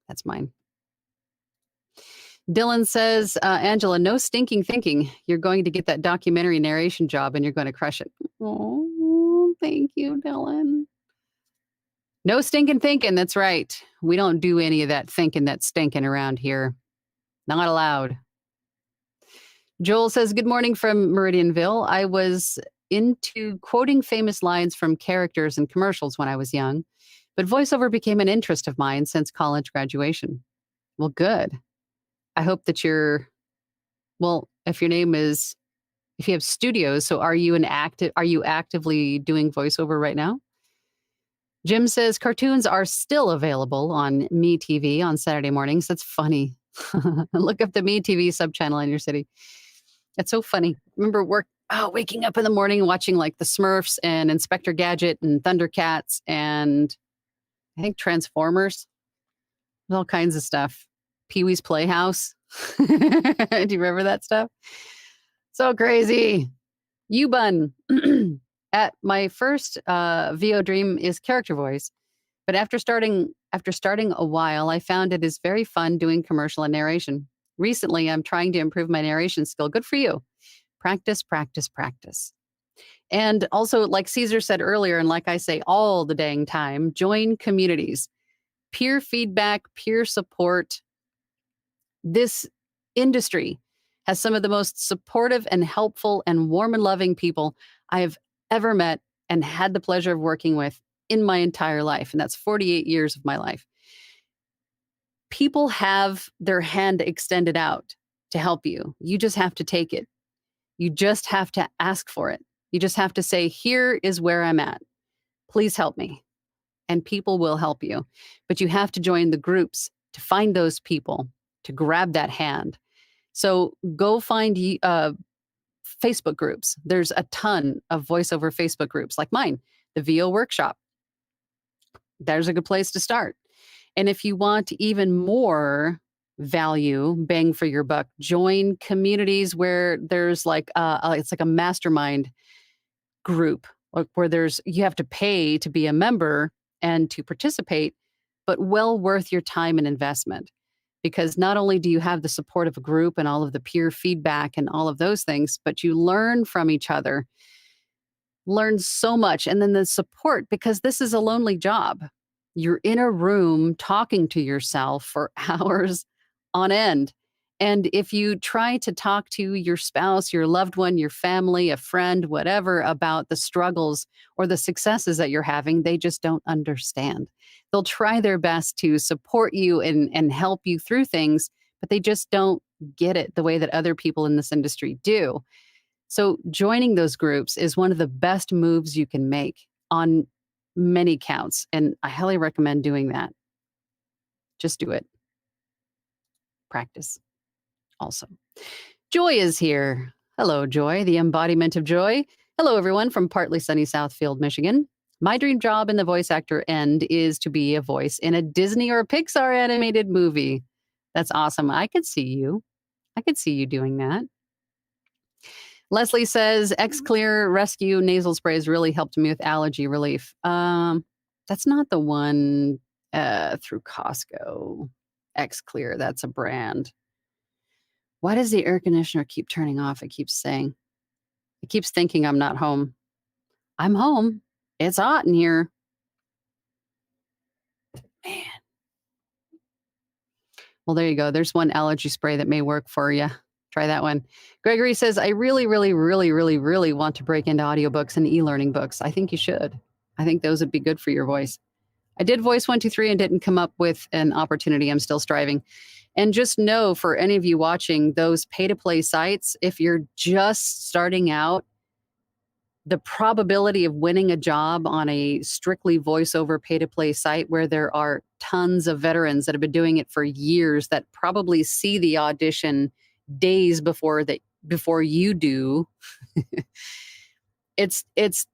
That's mine. Dylan says, Angela, no stinking thinking. You're going to get that documentary narration job and you're going to crush it. Oh, thank you, Dylan. No stinking thinking. That's right. We don't do any of that thinking that's stinking around here. Not allowed. Joel says, good morning from Meridianville. I was into quoting famous lines from characters in commercials when I was young, but voiceover became an interest of mine since college graduation. Well, good. I hope that if your name is, if you have studios, so are you actively doing voiceover right now? Jim says cartoons are still available on MeTV on Saturday mornings. That's funny. Look up the MeTV subchannel in your city. It's so funny. Remember waking up in the morning and watching like the Smurfs and Inspector Gadget and Thundercats and I think Transformers. All kinds of stuff. Pee-wee's Playhouse. Do you remember that stuff? So crazy. U-Bun. At my first VO dream is character voice, but after starting a while, I found it is very fun doing commercial and narration. Recently, I'm trying to improve my narration skill. Good for you. Practice, practice, practice. And also, like Caesar said earlier, and like I say all the dang time, join communities. Peer feedback, peer support. This industry has some of the most supportive and helpful and warm and loving people I have ever met and had the pleasure of working with in my entire life. And that's 48 years of my life. People have their hand extended out to help you. You just have to take it. You just have to ask for it. You just have to say, here is where I'm at. Please help me. And people will help you. But you have to join the groups to find those people, to grab that hand. So go find Facebook groups. There's a ton of voiceover Facebook groups like mine, the VO Workshop. There's a good place to start. And if you want even more value, bang for your buck, join communities where there's like it's like a mastermind group where you have to pay to be a member and to participate, but well worth your time and investment. Because not only do you have the support of a group and all of the peer feedback and all of those things, but you learn from each other, learn so much. And then the support, because this is a lonely job. You're in a room talking to yourself for hours on end. And if you try to talk to your spouse, your loved one, your family, a friend, whatever, about the struggles or the successes that you're having, they just don't understand. They'll try their best to support you and help you through things, but they just don't get it the way that other people in this industry do. So joining those groups is one of the best moves you can make on many counts. And I highly recommend doing that. Just do it. Practice. Also, Joy is here. Hello, Joy, the embodiment of joy. Hello, everyone from partly sunny Southfield, Michigan. My dream job in the voice actor end is to be a voice in a Disney or Pixar animated movie. That's awesome. I could see you. I could see you doing that. Leslie says, X-Clear Rescue nasal sprays really helped me with allergy relief. That's not the one through Costco. X-Clear, that's a brand. Why does the air conditioner keep turning off? It keeps saying. It keeps thinking I'm not home. I'm home. It's hot in here. Man. Well, there you go. There's one allergy spray that may work for you. Try that one. Gregory says, I really, really, really, really, really want to break into audiobooks and e-learning books. I think you should. I think those would be good for your voice. I did Voice 123 and didn't come up with an opportunity. I'm still striving. And just know, for any of you watching, those pay-to-play sites, if you're just starting out, the probability of winning a job on a strictly voiceover pay-to-play site where there are tons of veterans that have been doing it for years that probably see the audition days before you do, it's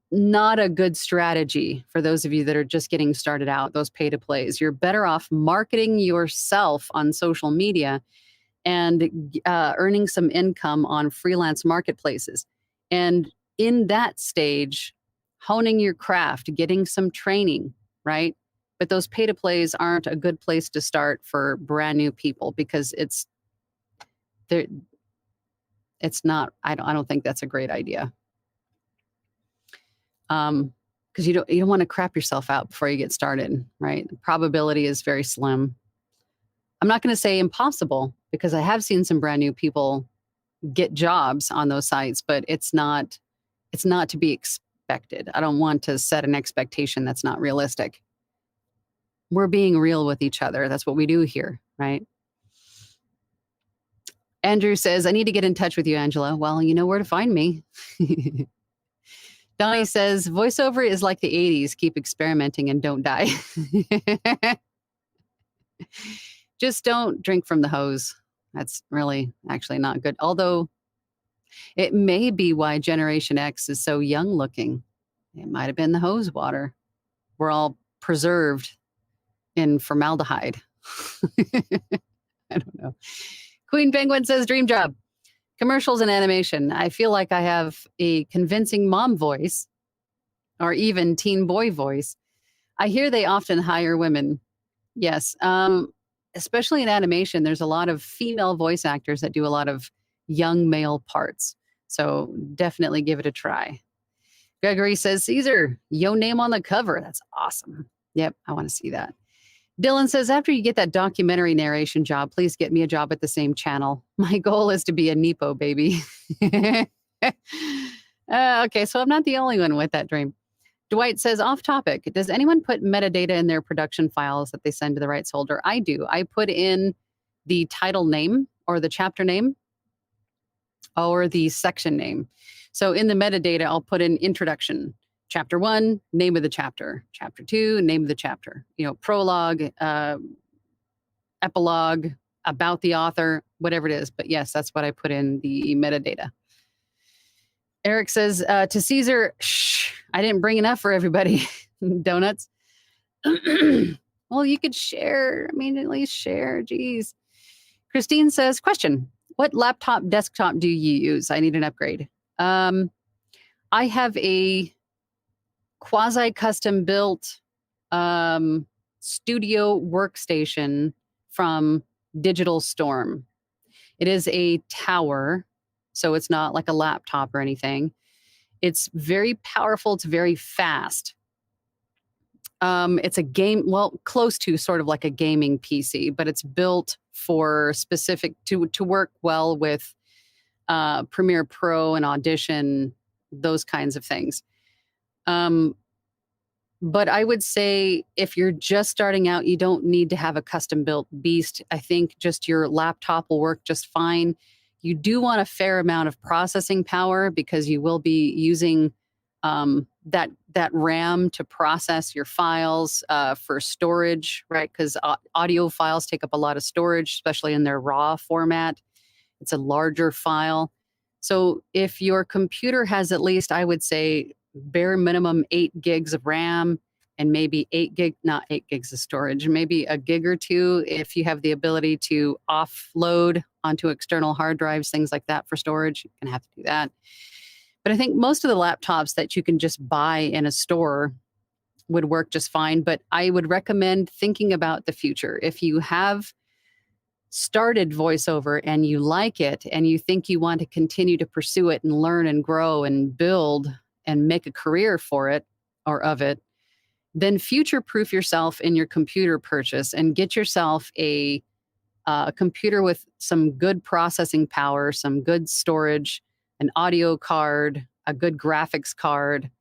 not a good strategy for those of you that are just getting started out, those pay-to-plays. You're better off marketing yourself on social media and earning some income on freelance marketplaces. And in that stage, honing your craft, getting some training, right? But those pay-to-plays aren't a good place to start for brand new people because it's there, it's not, I don't think that's a great idea. Because you don't want to crap yourself out before you get started, right? The probability is very slim. I'm not going to say impossible, because I have seen some brand new people get jobs on those sites, but it's not to be expected. I don't want to set an expectation that's not realistic. We're being real with each other. That's what we do here, right? Andrew says, I need to get in touch with you, Angela. Well, you know where to find me. Donnie says, voiceover is like the 80s. Keep experimenting and don't die. Just don't drink from the hose. That's really actually not good. Although it may be why Generation X is so young looking. It might have been the hose water. We're all preserved in formaldehyde. I don't know. Queen Penguin says, dream job. Commercials and animation. I feel like I have a convincing mom voice, or even teen boy voice. I hear they often hire women. Yes. Especially in animation, there's a lot of female voice actors that do a lot of young male parts. So definitely give it a try. Gregory says, Caesar, yo name on the cover. That's awesome. Yep, I want to see that. Dylan says, after you get that documentary narration job, please get me a job at the same channel. My goal is to be a Nepo baby. Okay, so I'm not the only one with that dream. Dwight says, off topic, does anyone put metadata in their production files that they send to the rights holder? I do. I put in the title name or the chapter name or the section name. So in the metadata, I'll put in introduction. Chapter 1, name of the chapter. Chapter 2, name of the chapter. Prologue, epilogue, about the author, whatever it is. But yes, that's what I put in the metadata. Eric says, to Caesar, shh, I didn't bring enough for everybody. Donuts. Well, you could share. I mean, at least share. Geez. Christine says, question, what laptop, desktop do you use? I need an upgrade. I have a quasi-custom built studio workstation from Digital Storm. It is a tower, so it's not like a laptop or anything. It's very powerful. It's very fast. It's a game, well, close to sort of like a gaming PC, but it's built for specific to work well with Premiere Pro and Audition, those kinds of things. But I would say if you're just starting out, you don't need to have a custom built beast. I think just your laptop will work just fine. You do want a fair amount of processing power because you will be using that RAM to process your files for storage, right? Because audio files take up a lot of storage, especially in their RAW format. It's a larger file. So if your computer has at least, I would say, bare minimum 8 gigs of RAM and maybe 8 gigs of storage, maybe a gig or two if you have the ability to offload onto external hard drives, things like that for storage, you're going to have to do that. But I think most of the laptops that you can just buy in a store would work just fine. But I would recommend thinking about the future. If you have started voiceover and you like it and you think you want to continue to pursue it and learn and grow and build and make a career for it or of it, then future-proof yourself in your computer purchase and get yourself a computer with some good processing power, some good storage, an audio card, a good graphics card.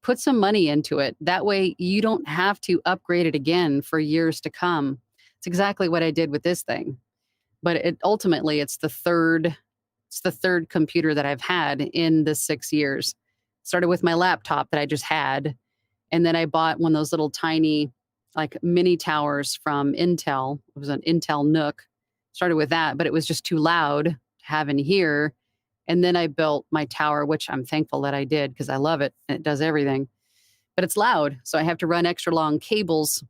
Put some money into it. That way you don't have to upgrade it again for years to come. It's exactly what I did with this thing. But ultimately it's the third computer that I've had in the 6 years. Started with my laptop that I just had. And then I bought one of those little tiny, like mini towers from Intel. It was an Intel Nook. Started with that, but it was just too loud to have in here. And then I built my tower, which I'm thankful that I did because I love it and it does everything. But it's loud, so I have to run extra long cables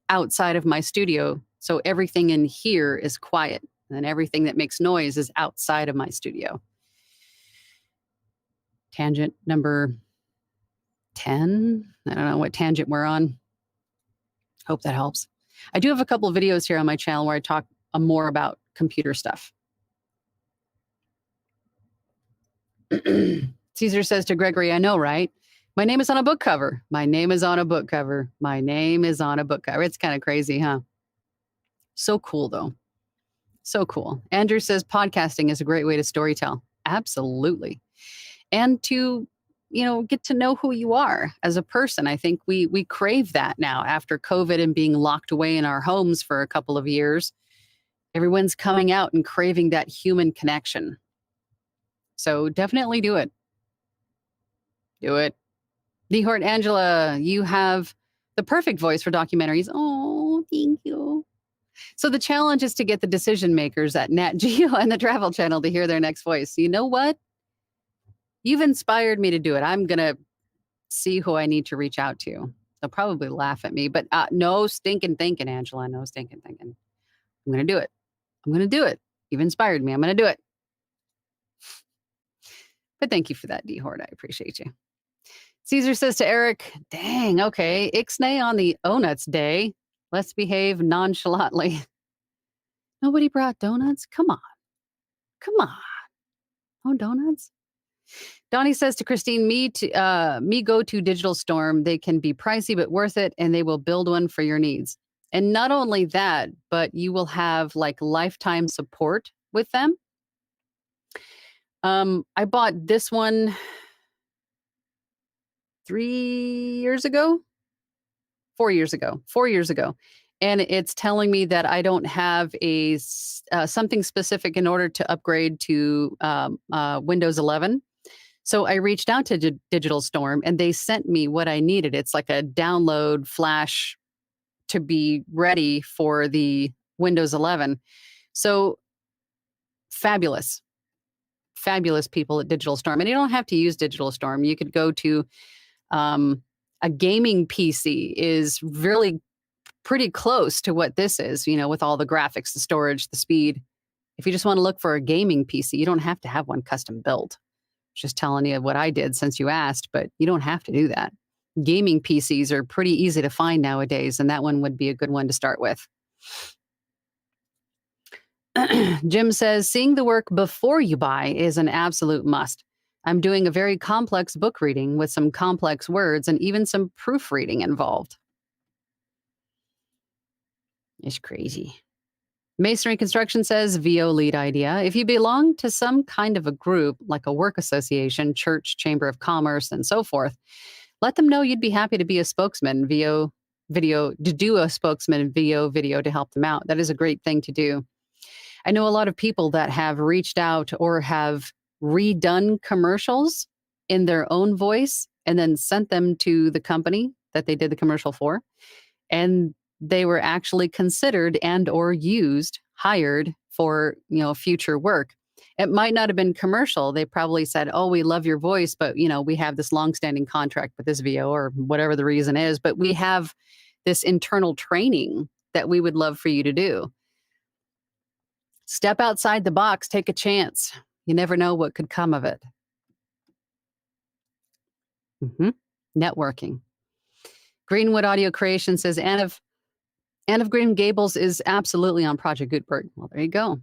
outside of my studio. So everything in here is quiet. And then everything that makes noise is outside of my studio. Tangent number 10. I don't know what tangent we're on. Hope that helps. I do have a couple of videos here on my channel where I talk more about computer stuff. Caesar says to Gregory, I know, right? My name is on a book cover. My name is on a book cover. My name is on a book cover. It's kind of crazy, huh? So cool, though. So cool. Andrew says podcasting is a great way to storytell. Absolutely. And to, get to know who you are as a person. I think we crave that now after COVID and being locked away in our homes for a couple of years. Everyone's coming out and craving that human connection. So definitely do it. Do it. Dehort Angela, you have the perfect voice for documentaries. Oh, thank you. So the challenge is to get the decision makers at Nat Geo and the Travel Channel to hear their next voice. You know what? You've inspired me to do it. I'm going to see who I need to reach out to. They'll probably laugh at me, but no stinking thinking, Angela. No stinking thinking. I'm going to do it. I'm going to do it. You've inspired me. I'm going to do it. But thank you for that, Dehort. I appreciate you. Caesar says to Eric, dang, okay, Ixnay on the O-Nuts day. Let's behave nonchalantly. Nobody brought donuts? Come on. Come on. Oh, donuts? Donnie says to Christine, me go to Digital Storm. They can be pricey, but worth it, and they will build one for your needs. And not only that, but you will have like lifetime support with them. I bought this one 4 years ago. And it's telling me that I don't have something specific in order to upgrade to Windows 11. So I reached out to Digital Storm and they sent me what I needed. It's like a download flash to be ready for the Windows 11. So fabulous people at Digital Storm. And you don't have to use Digital Storm. You could go to a gaming PC is really pretty close to what this is, with all the graphics, the storage, the speed. If you just want to look for a gaming PC, you don't have to have one custom built. Just telling you what I did since you asked, but you don't have to do that. Gaming PCs are pretty easy to find nowadays, and that one would be a good one to start with. Jim says, seeing the work before you buy is an absolute must. I'm doing a very complex book reading with some complex words and even some proofreading involved. It's crazy. Masonry Construction says, VO lead idea. If you belong to some kind of a group, like a work association, church, chamber of commerce, and so forth, let them know you'd be happy to be a spokesman, VO video, to do a spokesman VO video to help them out. That is a great thing to do. I know a lot of people that have reached out or have redone commercials in their own voice and then sent them to the company that they did the commercial for. And they were actually considered and or hired for, future work. It might not have been commercial. They probably said, oh, we love your voice, but, we have this longstanding contract with this VO or whatever the reason is, but we have this internal training that we would love for you to do. Step outside the box, take a chance. You never know what could come of it. Networking. Greenwood Audio Creation says, Anne of Green Gables is absolutely on Project Gutenberg. Well, there you go.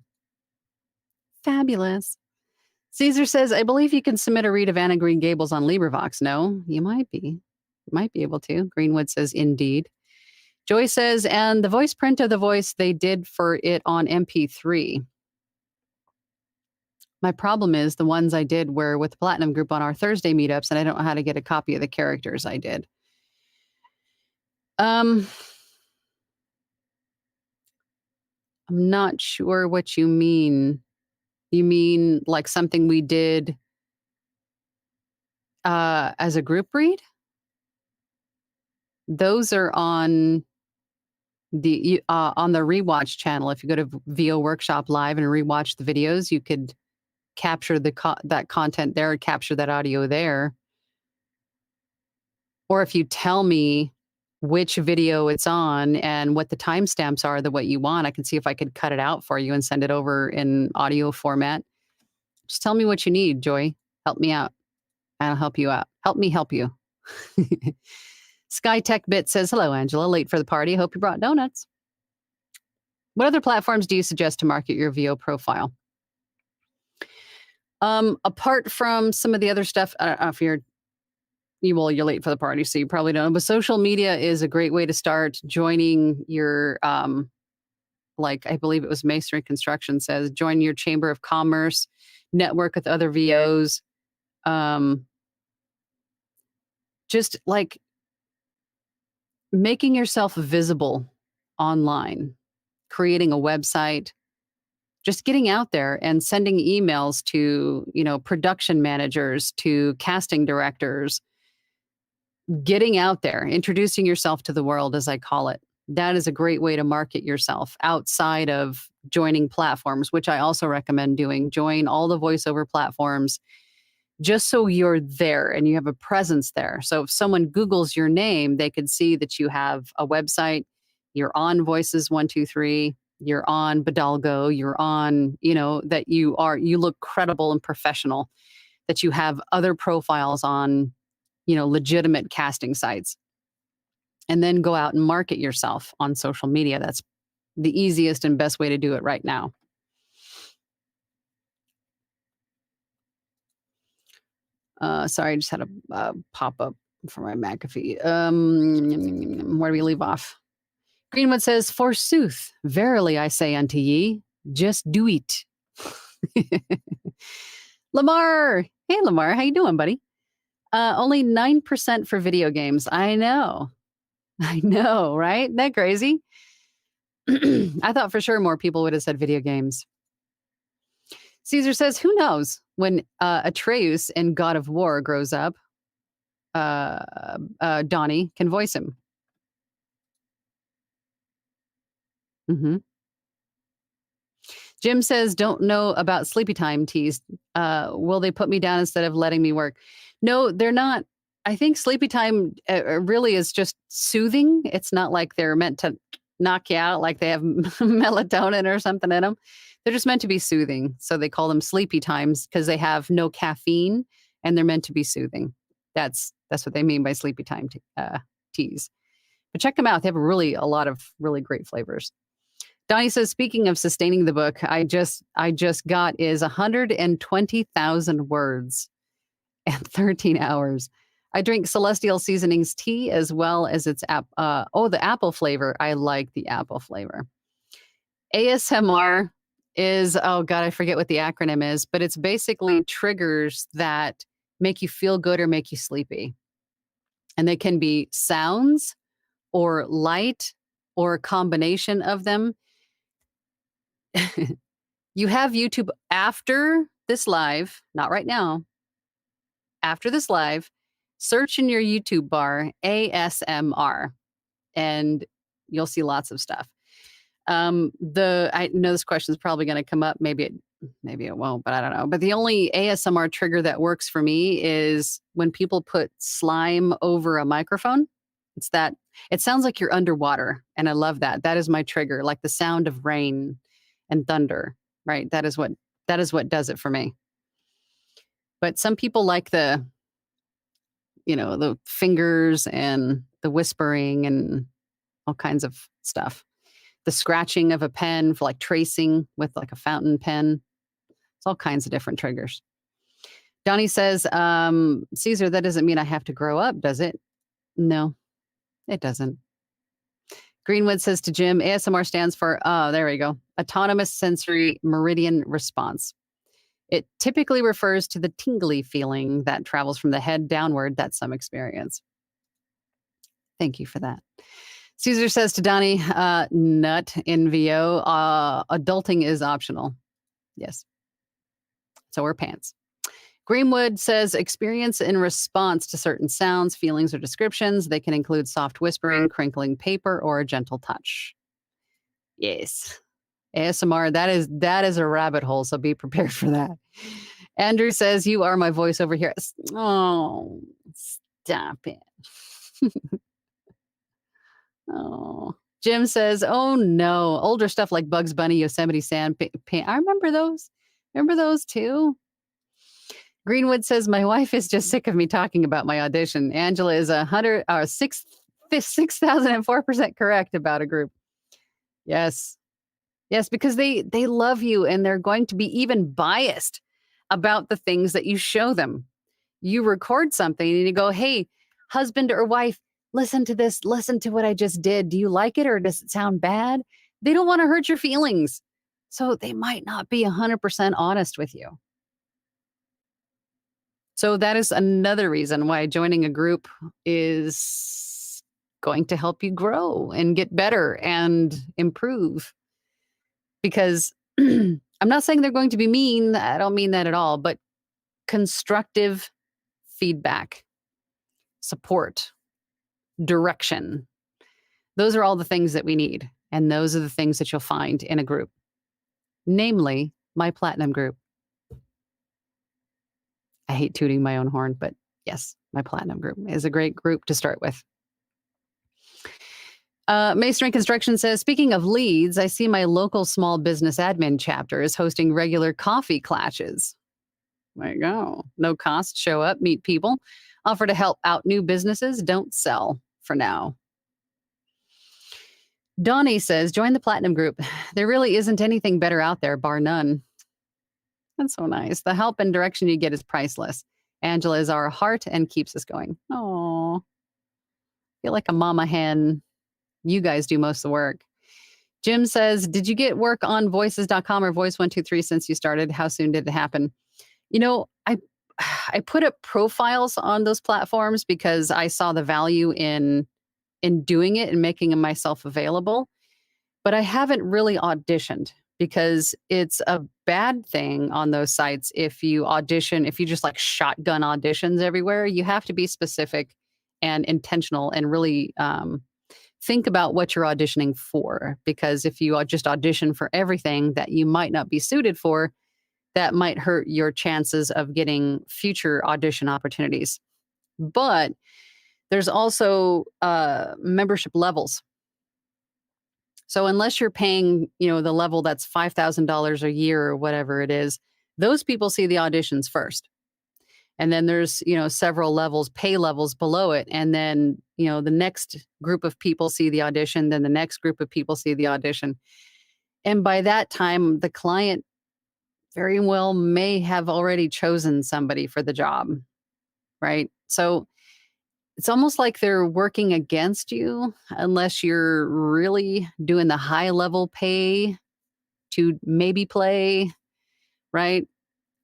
Fabulous. Caesar says, I believe you can submit a read of Anne of Green Gables on LibriVox. No, you might be. You might be able to. Greenwood says, indeed. Joy says, and the voice print of the voice they did for it on MP3. My problem is the ones I did were with the Platinum Group on our Thursday meetups, and I don't know how to get a copy of the characters I did. I'm not sure what you mean. You mean like something we did as a group read? Those are on the Rewatch channel. If you go to VO Workshop Live and rewatch the videos, you could capture that content there, capture that audio there. Or if you tell me which video it's on and what the timestamps are, what you want, I can see if I could cut it out for you and send it over in audio format. Just tell me what you need, Joy. Help me out. I'll help you out. Help me help you. SkyTechBit says, hello, Angela. Late for the party. Hope you brought donuts. What other platforms do you suggest to market your VO profile? Apart from some of the other stuff, I don't know if you're late for the party, so you probably don't. But social media is a great way to start joining your, like I believe it was Masonry Construction says, join your chamber of commerce, network with other VOs. Um, just like making yourself visible online, creating a website, just getting out there and sending emails to, production managers, to casting directors, getting out there, introducing yourself to the world, as I call it. That is a great way to market yourself outside of joining platforms, which I also recommend doing. Join all the voiceover platforms just so you're there and you have a presence there. So if someone Googles your name, they could see that you have a website, you're on Voices 123, you're on Bidalgo, you're on, that you look credible and professional, that you have other profiles on, legitimate casting sites. And then go out and market yourself on social media. That's the easiest and best way to do it right now. Sorry, I just had a pop-up for my McAfee. Where do we leave off? Greenwood says, forsooth, verily I say unto ye, just do it. Lamar. Hey, Lamar. How you doing, buddy? Only 9% for video games. I know, right? Isn't that crazy? I thought for sure more people would have said video games. Caesar says, who knows when Atreus in God of War grows up, Donnie can voice him. Mm-hmm. Jim says, don't know about sleepy time teas. Will they put me down instead of letting me work? No, they're not. I think sleepy time really is just soothing. It's not like they're meant to knock you out like they have melatonin or something in them. They're just meant to be soothing. So they call them sleepy times because they have no caffeine and they're meant to be soothing. That's what they mean by sleepy time teas. But check them out. They have a lot of really great flavors. Donnie says, speaking of sustaining the book, I just got is 120,000 words and 13 hours. I drink Celestial Seasonings tea as well as its the apple flavor. I like the apple flavor. ASMR is, oh God, I forget what the acronym is, but it's basically triggers that make you feel good or make you sleepy. And they can be sounds or light or a combination of them. You have YouTube after this live, not right now. After this live, search in your YouTube bar ASMR and you'll see lots of stuff. I know this question is probably going to come up. Maybe it won't, but I don't know. But the only ASMR trigger that works for me is when people put slime over a microphone. It sounds like you're underwater. And I love that. That is my trigger, like the sound of rain and thunder, right? That is what does it for me. But some people like the fingers and the whispering and all kinds of stuff. The scratching of a pen for like tracing with like a fountain pen. It's all kinds of different triggers. Donnie says, Caesar, that doesn't mean I have to grow up, does it? No, it doesn't. Greenwood says to Jim, ASMR stands for, there we go, Autonomous Sensory Meridian Response. It typically refers to the tingly feeling that travels from the head downward that some experience. Thank you for that. Caesar says to Donnie, nut in VO, adulting is optional. Yes. So are pants. Greenwood says experience in response to certain sounds, feelings, or descriptions. They can include soft whispering, crinkling paper, or a gentle touch. Yes. ASMR, that is a rabbit hole, so be prepared for that. Andrew says, you are my voice over here. Oh, stop it. Oh. Jim says, oh no, older stuff like Bugs Bunny, Yosemite Sam. I remember those. Remember those too? Greenwood says, my wife is just sick of me talking about my audition. Angela is 6,004% correct about a group. Yes. Yes, because they love you and they're going to be even biased about the things that you show them. You record something and you go, "Hey, husband or wife, listen to this. Listen to what I just did. Do you like it or does it sound bad?" They don't want to hurt your feelings. So they might not be 100% honest with you. So that is another reason why joining a group is going to help you grow and get better and improve. Because I'm not saying they're going to be mean. I don't mean that at all, but constructive feedback, support, direction. Those are all the things that we need. And those are the things that you'll find in a group, namely my platinum group. I hate tooting my own horn, but yes, my platinum group is a great group to start with. Masonry Construction says, speaking of leads, I see my local small business admin chapter is hosting regular coffee clashes. There you go. No cost. Show up, meet people, offer to help out new businesses. Don't sell for now. Donnie says, join the platinum group. There really isn't anything better out there, bar none. That's so nice. The help and direction you get is priceless. Angela is our heart and keeps us going. Oh, feel like a mama hen. You guys do most of the work. Jim says, did you get work on voices.com or voice123 since you started? How soon did it happen? You know, I put up profiles on those platforms because I saw the value in doing it and making myself available. But I haven't really auditioned because it's a bad thing on those sites if you just like shotgun auditions everywhere. You have to be specific and intentional and really think about what you're auditioning for. Because if you just audition for everything that you might not be suited for, that might hurt your chances of getting future audition opportunities. But there's also membership levels. So unless you're paying, the level that's $5,000 a year or whatever it is, those people see the auditions first. And then there's, several levels, pay levels below it. And then, the next group of people see the audition, then the next group of people see the audition. And by that time, the client very well may have already chosen somebody for the job, right? So it's almost like they're working against you unless you're really doing the high level pay to maybe play, right?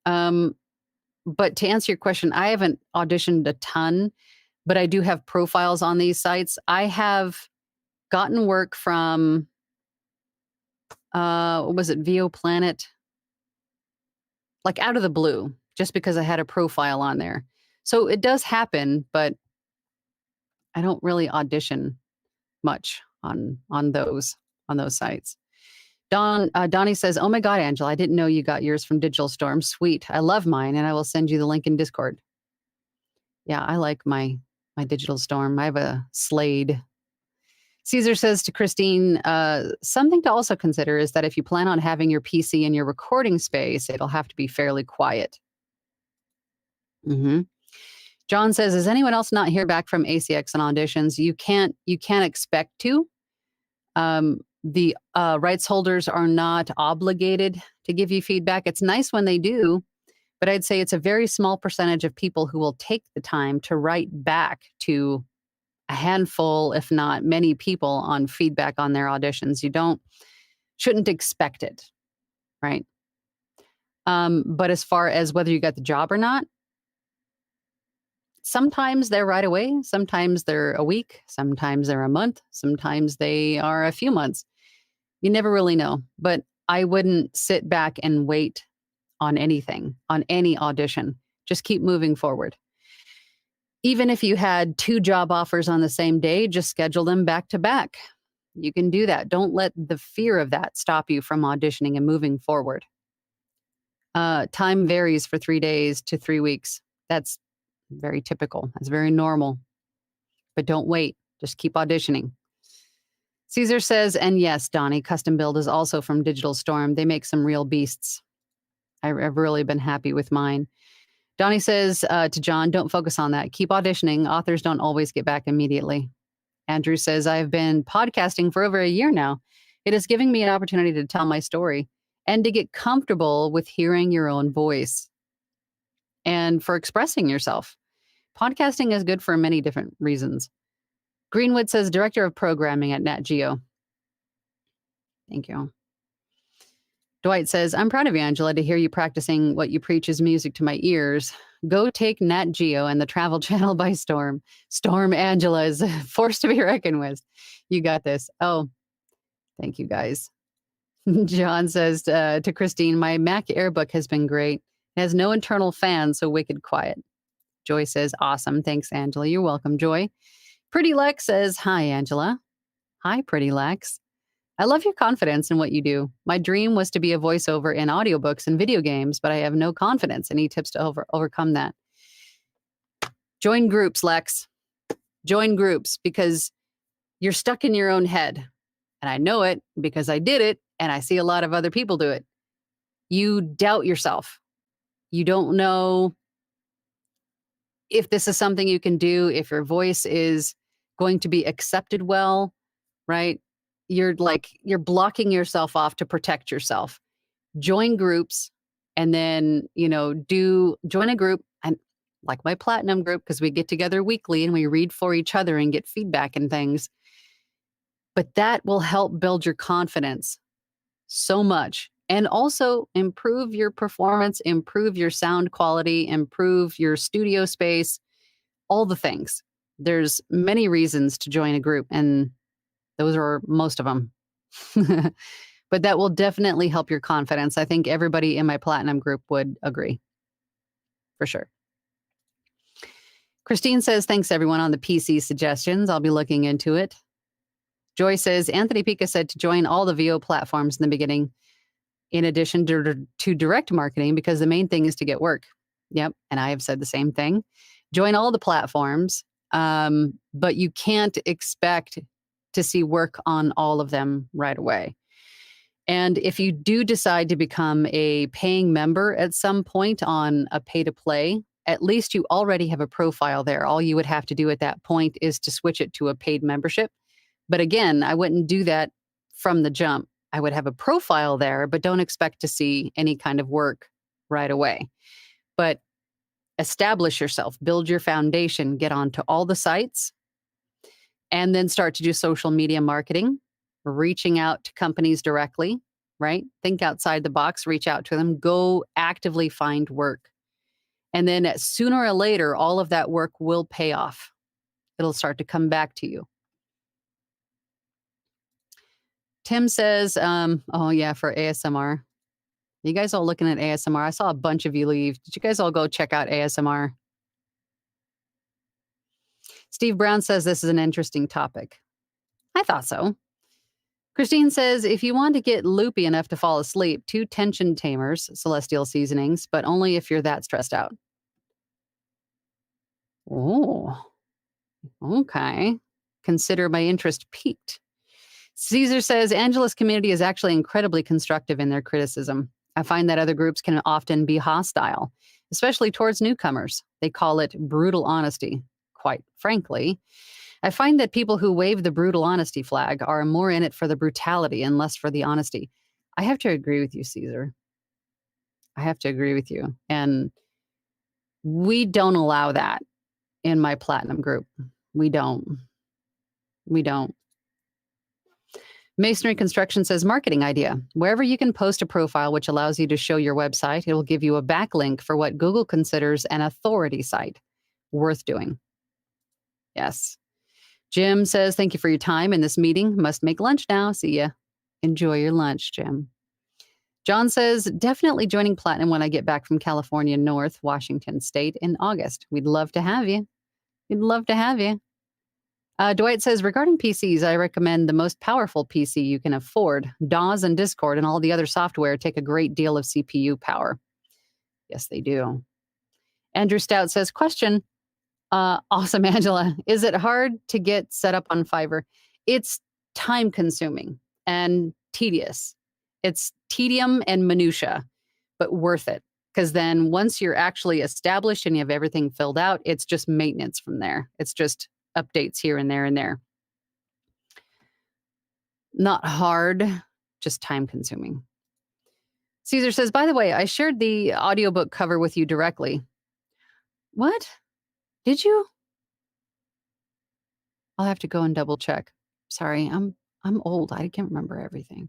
But to answer your question, I haven't auditioned a ton, but I do have profiles on these sites. I have gotten work from, what was it, VO Planet? Like out of the blue, just because I had a profile on there. So it does happen, but I don't really audition much on those sites. Donnie says, "Oh my God, Angela, I didn't know you got yours from Digital Storm. Sweet. I love mine, and I will send you the link in Discord." Yeah, I like my Digital Storm. I have a Slade. Caesar says to Christine, something to also consider is that if you plan on having your PC in your recording space, it'll have to be fairly quiet. Mm-hmm. John says, "Does anyone else not hear back from ACX on auditions? You can't expect to. The rights holders are not obligated to give you feedback. It's nice when they do, but I'd say it's a very small percentage of people who will take the time to write back to a handful, if not many people on feedback on their auditions. You shouldn't expect it, right? But as far as whether you got the job or not, sometimes they're right away. Sometimes they're a week. Sometimes they're a month. Sometimes they are a few months. You never really know. But I wouldn't sit back and wait on anything, on any audition. Just keep moving forward. Even if you had 2 job offers on the same day, just schedule them back to back. You can do that. Don't let the fear of that stop you from auditioning and moving forward. Time varies for 3 days to 3 weeks. That's very typical. That's very normal. But don't wait. Just keep auditioning. Caesar says, and yes, Donnie, Custom Build is also from Digital Storm. They make some real beasts. I've really been happy with mine. Donnie says to John, don't focus on that. Keep auditioning. Authors don't always get back immediately. Andrew says, I've been podcasting for over a year now. It is giving me an opportunity to tell my story and to get comfortable with hearing your own voice and for expressing yourself. Podcasting is good for many different reasons. Greenwood says, Director of Programming at Nat Geo. Thank you. Dwight says, I'm proud of you, Angela, to hear you practicing what you preach is music to my ears. Go take Nat Geo and the Travel Channel by storm. Storm Angela is a force to be reckoned with. You got this. Oh, thank you, guys. John says to Christine, my Mac Airbook has been great. It has no internal fan, so wicked quiet. Joy says, awesome. Thanks, Angela. You're welcome, Joy. Pretty Lex says, hi, Angela. Hi, Pretty Lex. I love your confidence in what you do. My dream was to be a voiceover in audiobooks and video games, but I have no confidence. Any tips to overcome that? Join groups, Lex. Join groups because you're stuck in your own head. And I know it because I did it and I see a lot of other people do it. You doubt yourself. You don't know if this is something you can do, if your voice is going to be accepted well, right? You're blocking yourself off to protect yourself. Join groups and then, join a group and like my platinum group, because we get together weekly and we read for each other and get feedback and things. But that will help build your confidence so much and also improve your performance, improve your sound quality, improve your studio space, all the things. There's many reasons to join a group, and those are most of them. But that will definitely help your confidence. I think everybody in my platinum group would agree. For sure. Christine says, thanks everyone on the PC suggestions. I'll be looking into it. Joy says, Anthony Pica said to join all the VO platforms in the beginning, in addition to direct marketing, because the main thing is to get work. Yep. And I have said the same thing. Join all the platforms, but you can't expect to see work on all of them right away. And if you do decide to become a paying member at some point on a pay to play, at least you already have a profile there. All you would have to do at that point is to switch it to a paid membership. But again, I wouldn't do that from the jump. I would have a profile there, but don't expect to see any kind of work right away. But establish yourself, build your foundation, get onto all the sites, and then start to do social media marketing, reaching out to companies directly, right? Think outside the box, reach out to them, go actively find work. And then sooner or later, all of that work will pay off. It'll start to come back to you. Tim says, oh yeah, for ASMR. You guys all looking at ASMR? I saw a bunch of you leave. Did you guys all go check out ASMR? Steve Brown says this is an interesting topic. I thought so. Christine says, if you want to get loopy enough to fall asleep, 2 tension tamers, celestial seasonings, but only if you're that stressed out. Oh, okay. Consider my interest piqued. Caesar says, Angela's community is actually incredibly constructive in their criticism. I find that other groups can often be hostile, especially towards newcomers. They call it brutal honesty. Quite frankly, I find that people who wave the brutal honesty flag are more in it for the brutality and less for the honesty. I have to agree with you, Caesar. I have to agree with you. And we don't allow that in my platinum group. We don't. Masonry Construction says, marketing idea. Wherever you can post a profile which allows you to show your website, it will give you a backlink for what Google considers an authority site. Worth doing. Yes. Jim says, thank you for your time in this meeting. Must make lunch now. See ya. Enjoy your lunch, Jim. John says, definitely joining Platinum when I get back from California North, Washington State in August. We'd love to have you. We'd love to have you. Dwight says, regarding PCs, I recommend the most powerful PC you can afford. DAWs and Discord and all the other software take a great deal of CPU power. Yes, they do. Andrew Stout says, question. Awesome, Angela. Is it hard to get set up on Fiverr? It's time consuming and tedious. It's tedium and minutia, but worth it. Because then once you're actually established and you have everything filled out, it's just maintenance from there. It's just updates here and there and there. Not hard, just time consuming. Caesar says, by the way, I shared the audiobook cover with you directly. What? Did you? I'll have to go and double check. Sorry, I'm old. I can't remember everything.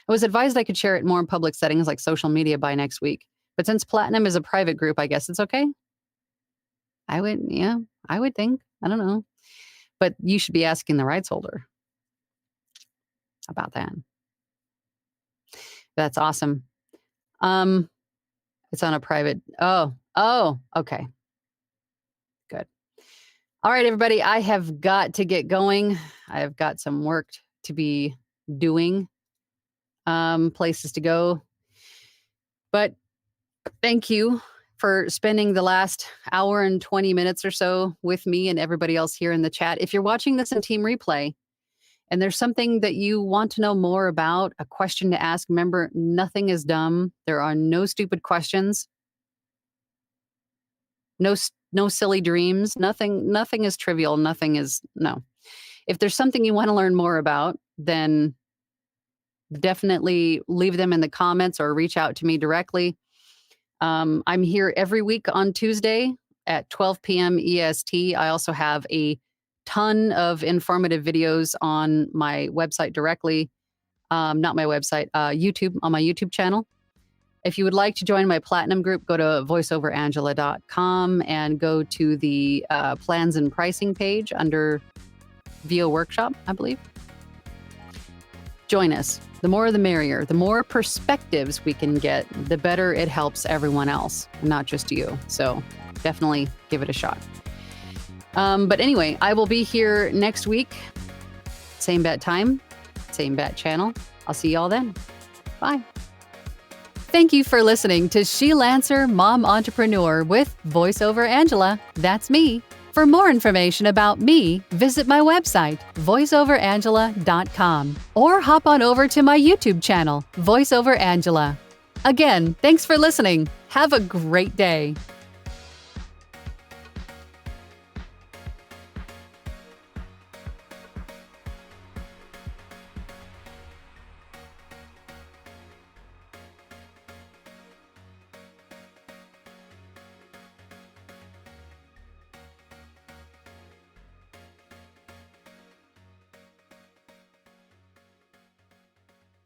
I was advised I could share it more in public settings like social media by next week. But since Platinum is a private group, I guess it's okay? I would think. I don't know. But you should be asking the rights holder about that. That's awesome. It's on a private. Oh, okay. Good. All right, everybody. I have got to get going. I've got some work to be doing, places to go. But thank you for spending the last hour and 20 minutes or so with me and everybody else here in the chat. If you're watching this in Team Replay and there's something that you want to know more about, a question to ask, remember, nothing is dumb. There are no stupid questions. No silly dreams. Nothing is trivial. No. If there's something you want to learn more about, then definitely leave them in the comments or reach out to me directly. I'm here every week on Tuesday at 12 p.m. EST. I also have a ton of informative videos on my website directly. Not my website, YouTube, on my YouTube channel. If you would like to join my Platinum group, go to voiceoverangela.com and go to the plans and pricing page under VO Workshop, I believe. Join us. The more the merrier. The more perspectives we can get, the better it helps everyone else, not just you. So definitely give it a shot. But anyway, I will be here next week. Same bat time, same bat channel. I'll see y'all then. Bye. Thank you for listening to She Lancer Mom Entrepreneur with VoiceOver Angela. That's me. For more information about me, visit my website, voiceoverangela.com, or hop on over to my YouTube channel, VoiceOver Angela. Again, thanks for listening. Have a great day.